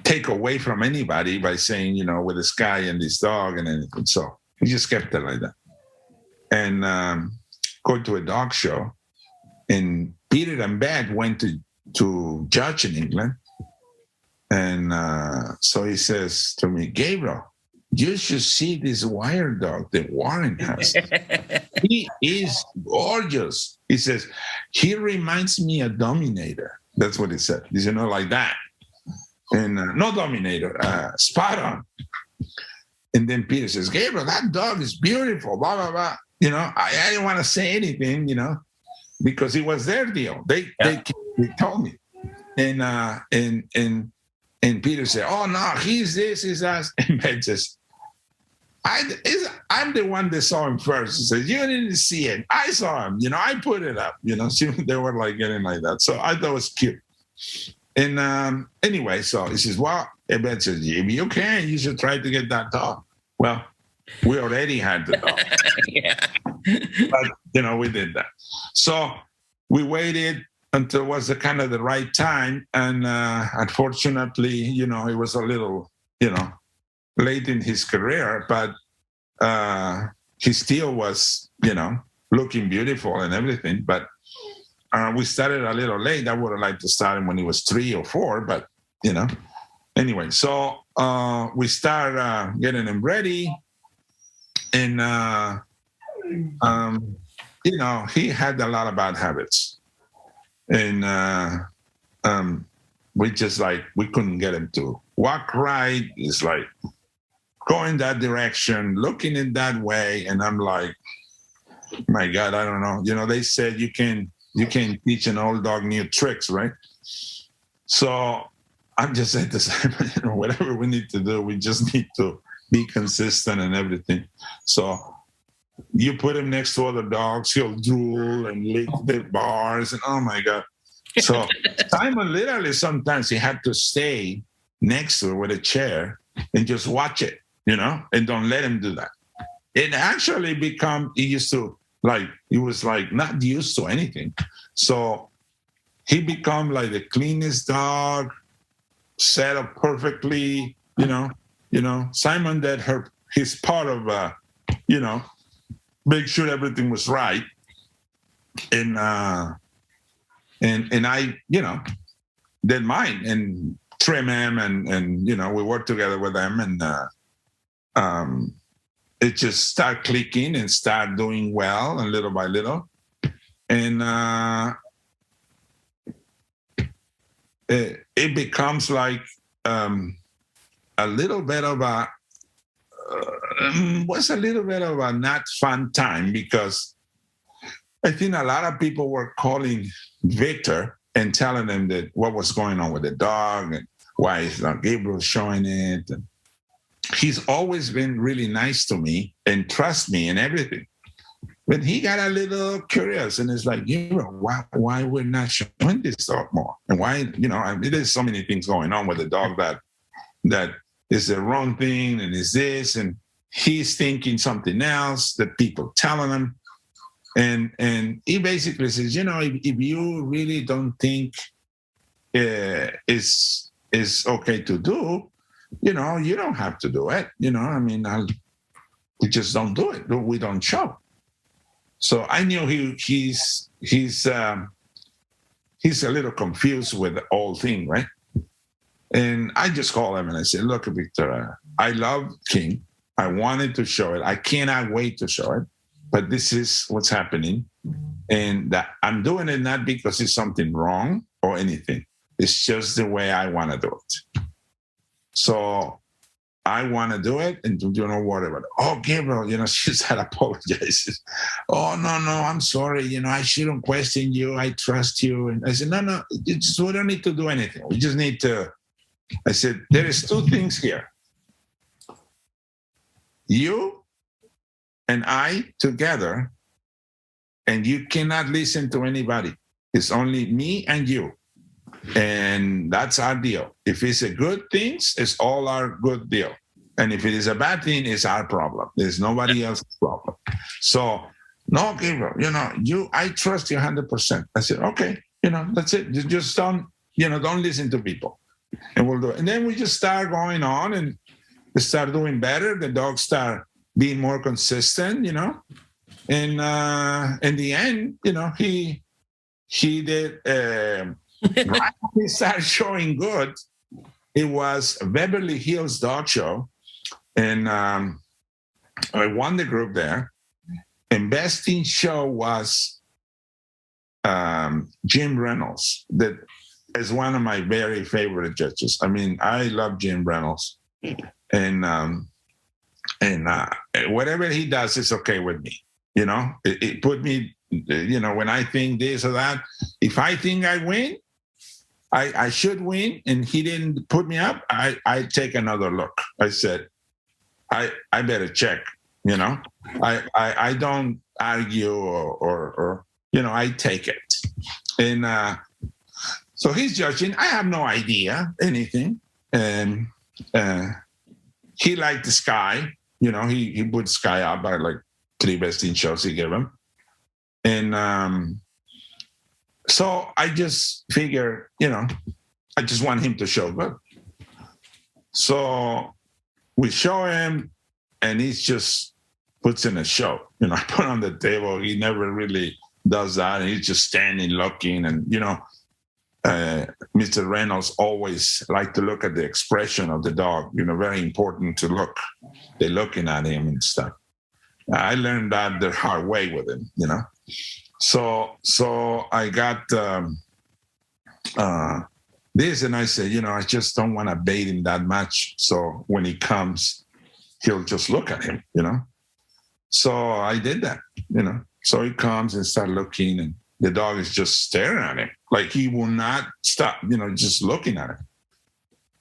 take away from anybody by saying, with this guy and this dog and anything. So we just kept it like that. And go to a dog show, and Peter and Beth went to judge in England. And so he says to me, Gabriel, you should see this wire dog that Warren has. He is gorgeous. He says, he reminds me of Dominator. That's what he said. Like that. And no Dominator, Spot On. And then Peter says, Gabriel, that dog is beautiful, blah, blah, blah. I didn't want to say anything, because it was their deal. They told me. And Peter said, oh, no, he's this, he's that. And Ben says, I'm the one that saw him first. He says, you didn't see it. I saw him. I put it up. So they were like getting like that. So I thought it was cute. And anyway, so he says, well, Ben says, if you can, you should try to get that dog. Well, we already had the dog. Yeah. But, we did that. So we waited until it was the right time. And unfortunately, it was a little, late in his career, but he still was, looking beautiful and everything. But we started a little late. I would have liked to start him when he was 3 or 4, but, Anyway, so we started getting him ready. And, he had a lot of bad habits. And we just like, we couldn't get him to walk right. It's like going that direction, looking in that way. And I'm like, my God, I don't know. You know, they said you can teach an old dog new tricks, right? So I'm just saying the same, you know, whatever we need to do, we just need to be consistent and everything. So you put him next to other dogs, he'll drool and lick the bars, and oh my God. So Simon literally sometimes he had to stay next to her with a chair and just watch it, you know, and don't let him do that. It actually he was like not used to anything. So he become like the cleanest dog, set up perfectly, you know, Simon did his part of, make sure everything was right. And I, you know, did mine and trim him and, you know, we worked together with him and, it just start clicking and start doing well and little by little. And, it becomes like a little bit of a not fun time, because I think a lot of people were calling Victor and telling them that what was going on with the dog and why is not Gabriel showing it. And he's always been really nice to me and trust me and everything. But he got a little curious and it's like, you know, why we're not showing this dog more? And why, you know, I mean, there's so many things going on with the dog that is the wrong thing and is this, and he's thinking something else that people telling him. And he basically says, you know, if you really don't think it's okay to do, you know, you don't have to do it. You know, I mean, we just don't do it. We don't show. So I knew he's a little confused with the whole thing, right? And I just called him and I said, look, Victor, I love King. I wanted to show it. I cannot wait to show it, but this is what's happening. And that I'm doing it not because it's something wrong or anything. It's just the way I want to do it. So I want to do it, and you know, whatever. Oh, Gabriel, you know, she said apologizes. Oh, no, I'm sorry. You know, I shouldn't question you. I trust you. And I said, no, we don't need to do anything. We just need to. I said, there is two things here. You and I together, and you cannot listen to anybody. It's only me and you. And that's our deal. If it's a good thing, it's all our good deal. And if it is a bad thing, it's our problem. There's nobody else's problem. So, no, Gabriel, you know, I trust you 100%. I said, okay, you know, that's it. Just don't listen to people. And we'll do it. And then we just start going on and we start doing better. The dogs start being more consistent, you know. And in the end, you know, he did... right when he started showing good, it was Beverly Hills Dog Show, and I won the group there. And best in show was Jim Reynolds, that is one of my very favorite judges. I mean, I love Jim Reynolds, and whatever he does is okay with me. You know, it put me. You know, when I think this or that, if I think I win. I should win, and he didn't put me up. I take another look. I said, I better check. You know, I don't argue or you know, I take it. And so he's judging. I have no idea anything, and he liked the Sky. You know, he put Sky up by like 3 best in shows he gave him, and. So I just figure, you know, I just want him to show good. So we show him, and he just puts in a show. You know, I put on the table. He never really does that. He's just standing looking. And, you know, Mr. Reynolds always like to look at the expression of the dog. You know, very important to look. They're looking at him and stuff. I learned that the hard way with him, you know. So I got this. And I said, I just don't want to bait him that much. So when he comes, he'll just look at him, So I did that, So he comes and start looking, and the dog is just staring at him. Like he will not stop, just looking at him.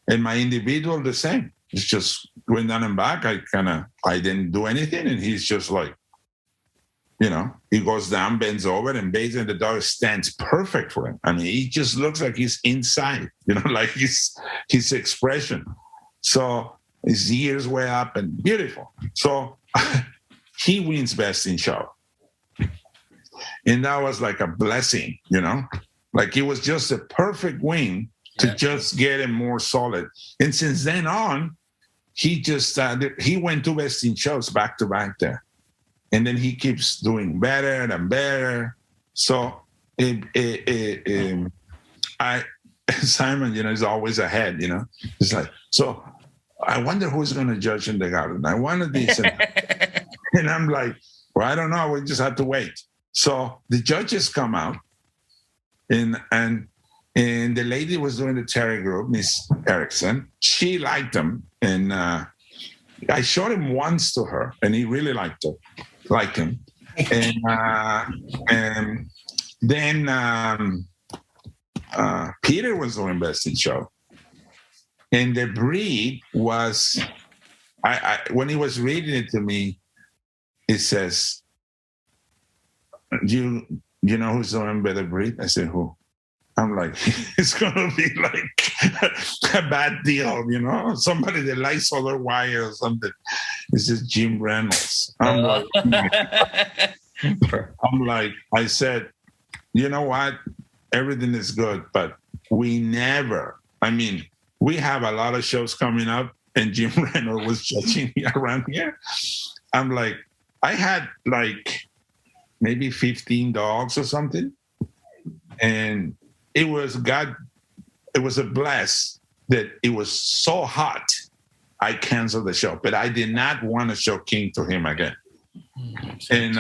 And my individual, the same. It's just going down and back. I didn't do anything. And he's just like, he goes down, bends over, and baits, and the dog stands perfect for him. I mean, he just looks like he's inside, like his expression. So his ears way up and beautiful. So he wins best in show. And that was like a blessing, like it was just a perfect win to just get him more solid. And since then on, he just, he went 2 best in shows back to back there. And then he keeps doing better and better. So Simon, is always ahead, It's like, so I wonder who's going to judge in the garden. I wanted this. And I'm like, well, I don't know. We just have to wait. So the judges come out, and the lady was doing the terrier group, Miss Erickson. She liked him. And I showed him once to her, and he really liked him. And then Peter was doing best in show. And the breed was, when he was reading it to me, it says, you know who's doing better breed? I said, who? I'm like, it's going to be like a bad deal, somebody that likes other wire or something. This is Jim Reynolds. I'm like, I said, you know what? Everything is good, but we have a lot of shows coming up, and Jim Reynolds was judging me around here. I'm like, I had like maybe 15 dogs or something. And it was a bless that it was so hot, I canceled the show. But I did not want to show King to him again. And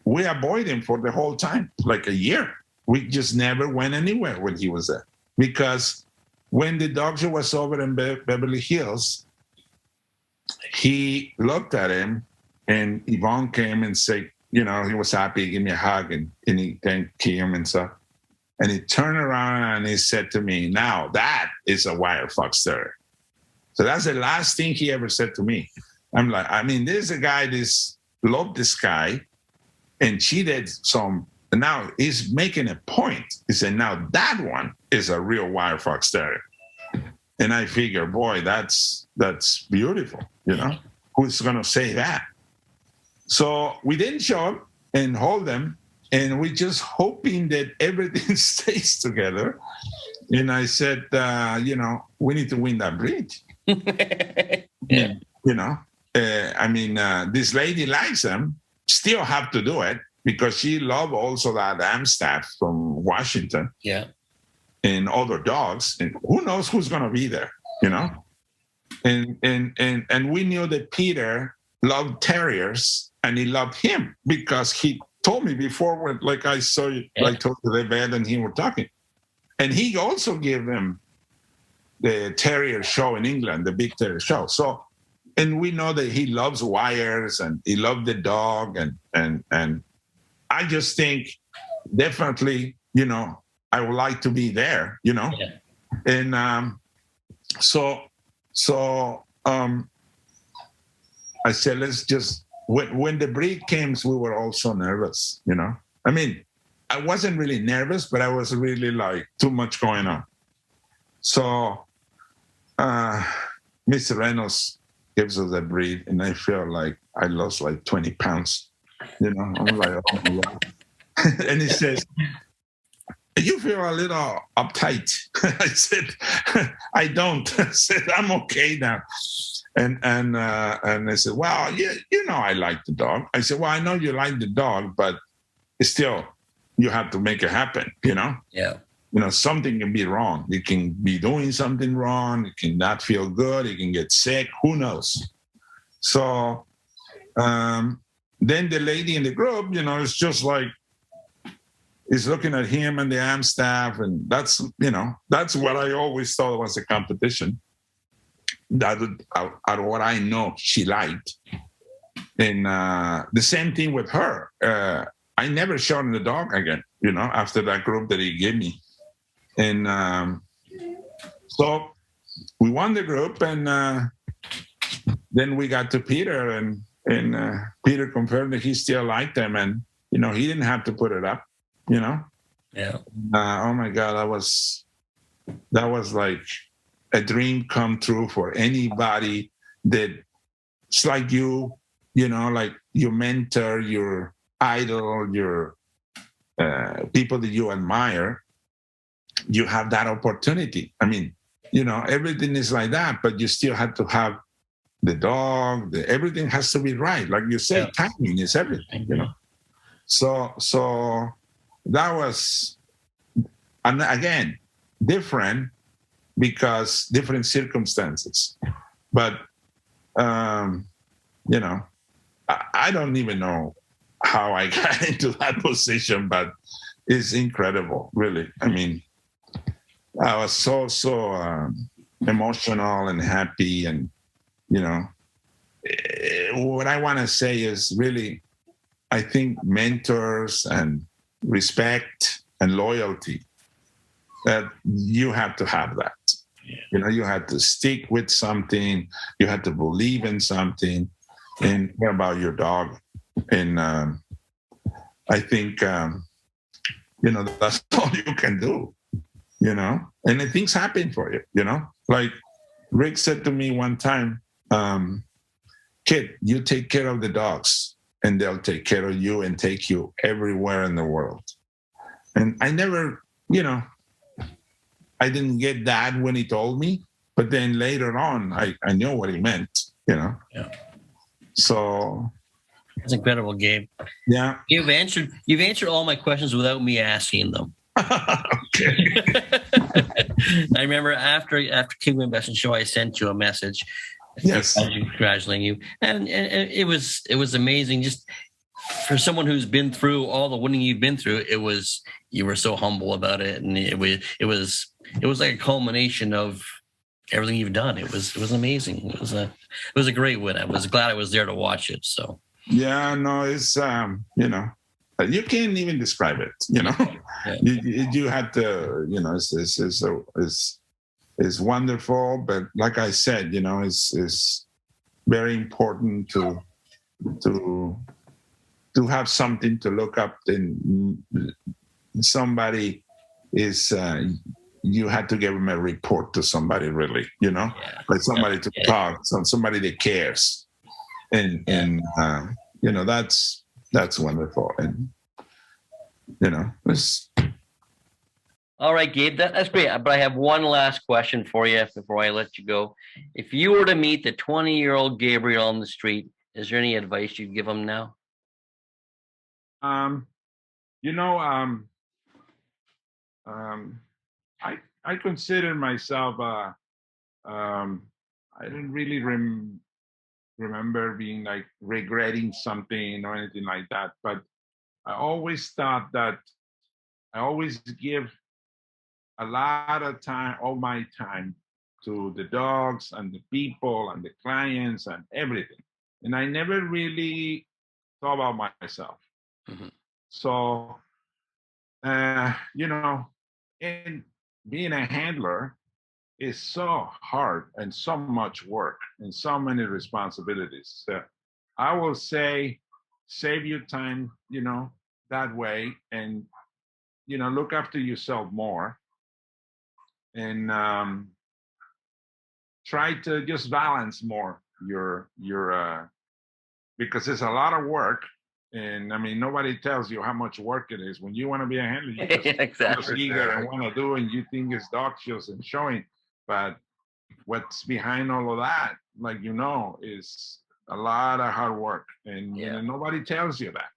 we avoided him for the whole time, like a year. We just never went anywhere when he was there. Because when the dog show was over in Beverly Hills, he looked at him, and Yvonne came and said, he was happy, give me a hug, and he thanked him and stuff. And he turned around and he said to me, now that is a wire fox terrier. So that's the last thing he ever said to me. I'm like, there's a guy that loved this guy, and she did some, and now he's making a point. He said, now that one is a real wire fox terrier. And I figure, boy, that's beautiful, Who's going to say that? So we didn't show him and hold them, and we're just hoping that everything stays together. And I said, we need to win that breed. This lady likes them, still have to do it, because she loved also that Amstaff from Washington. Yeah. And other dogs. And who knows who's going to be there, And we knew that Peter loved terriers, and he loved him because he told me before, when, like I saw you, I told you the vet and he were talking. And he also gave him the terrier show in England, the big terrier show. So, and we know that he loves wires, and he loved the dog, and I just think definitely, I would like to be there, And so I said, let's just, when the breed came, we were all so nervous, I wasn't really nervous, but I was really like too much going on. So Mr. Reynolds gives us a breed, and I feel like I lost like 20 pounds, I'm like, oh my God. And he says, you feel a little uptight. I said, I don't. I said, I'm okay now. And they said, well, I like the dog. I said, well, I know you like the dog, but still, you have to make it happen, Yeah. Something can be wrong. You can be doing something wrong. You can not feel good. You can get sick. Who knows? So then the lady in the group, it's just like, is looking at him and the AM staff, and that's what I always thought was a competition. That out of what I know she liked, and the same thing with her. I never showed him the dog again, after that group that he gave me, and so we won the group, and then we got to Peter, and Peter confirmed that he still liked him, and he didn't have to put it up, Yeah. Oh my God, that was like a dream come true for anybody that it's like like your mentor, your idol, your people that you admire. You have that opportunity. I mean, everything is like that, but you still have to have the dog. Everything has to be right. Like you say, timing is everything, So that was, and again, different because different circumstances. But, I don't even know how I got into that position, but it's incredible, really. I mean, I was so emotional and happy, and what I want to say is really, I think mentors and respect and loyalty, that you have to have that. You have to stick with something. You have to believe in something, and care about your dog. And I think that's all you can do. And then things happen for you. Like Rick said to me one time, kid, you take care of the dogs, and they'll take care of you and take you everywhere in the world. And I never, I didn't get that when he told me, but then later on, I knew what he meant, Yeah. So That's incredible, Gabe. Yeah. You've answered all my questions without me asking them. Okay. I remember after King Best in Show, I sent you a message. Yes. Congratulating you, and it was amazing. Just for someone who's been through all the winning you've been through, you were so humble about it, and it was like a culmination of everything you've done. It was amazing. It was a great win. I was glad I was there to watch it. So yeah, no, it's you can't even describe it. Yeah. You had to, it's wonderful, but like I said, it's very important to have something to look up. And somebody is you had to give them a report to somebody, really, like somebody to talk, somebody that cares, and that's wonderful, and it's. All right, Gabe, that's great. But I have one last question for you before I let you go. If you were to meet the 20-year-old Gabriel on the street, is there any advice you'd give him now? I consider myself. I didn't really remember being like regretting something or anything like that, but I always thought that I always give a lot of time, all my time, to the dogs and the people and the clients and everything. And I never really thought about myself. Mm-hmm. So, and being a handler is so hard and so much work and so many responsibilities. So I will say, save your time, that way, and, look after yourself more. And try to just balance more your because it's a lot of work, and I mean nobody tells you how much work it is when you want to be a handler. You just eager and want to do, and you think it's dog shows and showing, but what's behind all of that, like is a lot of hard work, and nobody tells you that.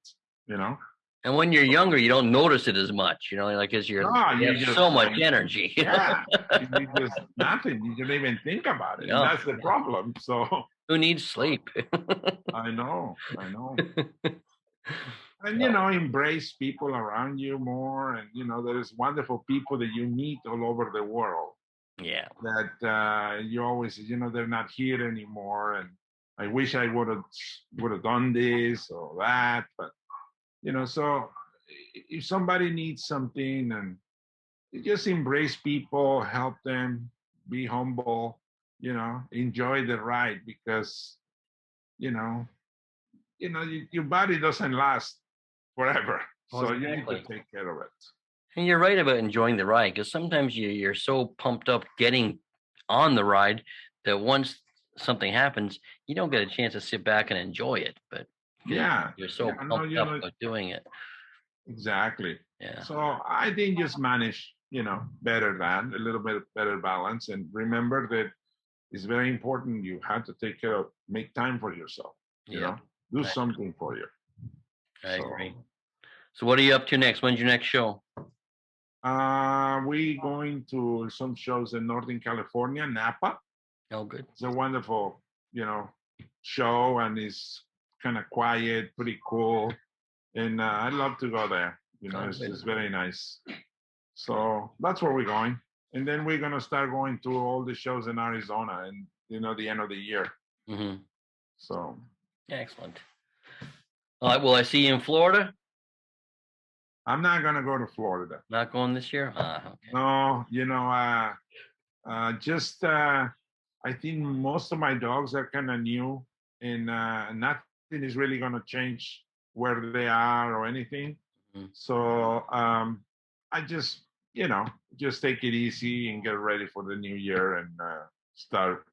And when you're younger, you don't notice it as much, like as you have so much energy. Yeah, you just nothing. You don't even think about it. And that's the problem. So who needs sleep? I know. And embrace people around you more. And there's wonderful people that you meet all over the world. Yeah. That you always, they're not here anymore, and I wish I would have done this or that. But so if somebody needs something, and you just embrace people, help them, be humble, enjoy the ride, because your body doesn't last forever. Well, So you need exactly. to take care of it. And you're right about enjoying the ride, because sometimes you're so pumped up getting on the ride that once something happens, you don't get a chance to sit back and enjoy it. But Yeah. you're so Yeah, no, pumped up about doing it. exactly. Yeah. So I think just manage, better than a little bit better balance, and remember that it's very important. You have to make time for yourself. Yeah. Do something for you. I agree. So what are you up to next? When's your next show? We going to some shows in Northern California, Napa. Oh, good. It's a wonderful, show, and it's kind of quiet, pretty cool, and I'd love to go there. It's very nice. So that's where we're going, and then we're gonna start going to all the shows in Arizona, and the end of the year. Mm-hmm. So excellent. All right. Will I see you in Florida? I'm not gonna go to Florida. Not going this year? Okay. No, I think most of my dogs are kind of new, and nothing is really going to change where they are or anything. Mm-hmm. So I just take it easy and get ready for the new year, and start.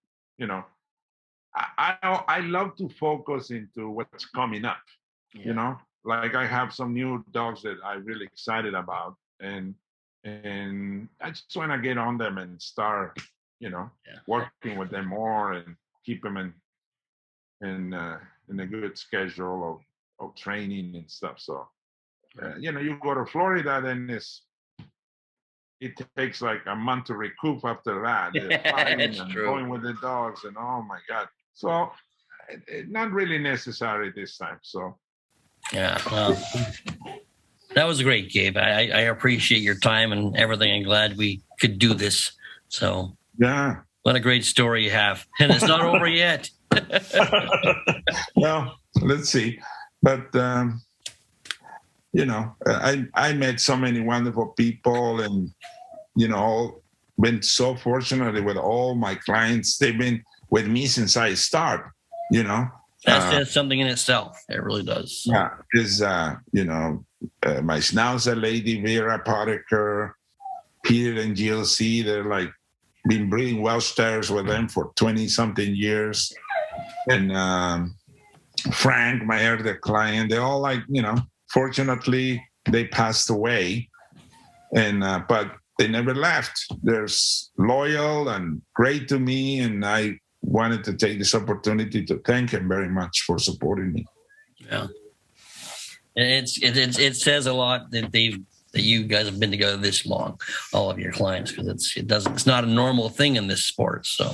I love to focus into what's coming up. Yeah. Like I have some new dogs that I'm really excited about, and I just want to get on them and start, working with them more, and keep them in a good schedule of training and stuff. So, you go to Florida, then it takes like a month to recoup after that. That's true. Going with the dogs, and oh my God. So, not really necessary this time. So. Yeah, well, that was great, Gabe. I appreciate your time and everything. I'm glad we could do this. So, yeah, what a great story you have, and it's not over yet. Well, let's see, but I met so many wonderful people, and been so fortunate with all my clients. They've been with me since I started. That's something in itself. It really does. So. Yeah, because my schnauzer lady Vera Potiker, Peter and GLC, they're like been breeding Welsh Terriers with them for 20-something years, and Frank, my other client, they all fortunately they passed away, and but they never left. They're loyal and great to me, and I wanted to take this opportunity to thank him very much for supporting me. Yeah, and it says a lot that you guys have been together this long, all of your clients, because it's not a normal thing in this sport. So,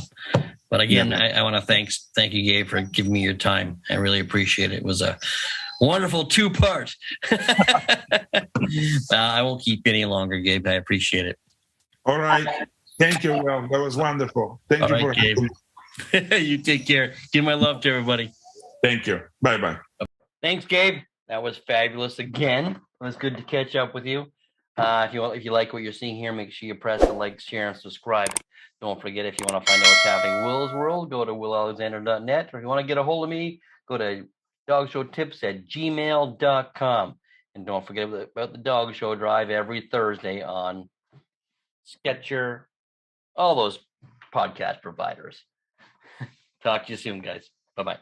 but again, I want to thank you, Gabe, for giving me your time. I really appreciate it. It was a wonderful 2-part. I won't keep any longer, Gabe. I appreciate it. All right, thank you. Well, that was wonderful. Thank you for Gabe. You take care. Give my love to everybody. Thank you. Bye-bye. Thanks, Gabe. That was fabulous again. It was good to catch up with you. If you like what you're seeing here, make sure you press the like, share, and subscribe. Don't forget, if you want to find out what's happening in Will's world, go to willalexander.net. Or if you want to get a hold of me, go to dogshowtips@gmail.com. And don't forget about the Dog Show Drive every Thursday on Sketcher, all those podcast providers. Talk to you soon, guys. Bye-bye.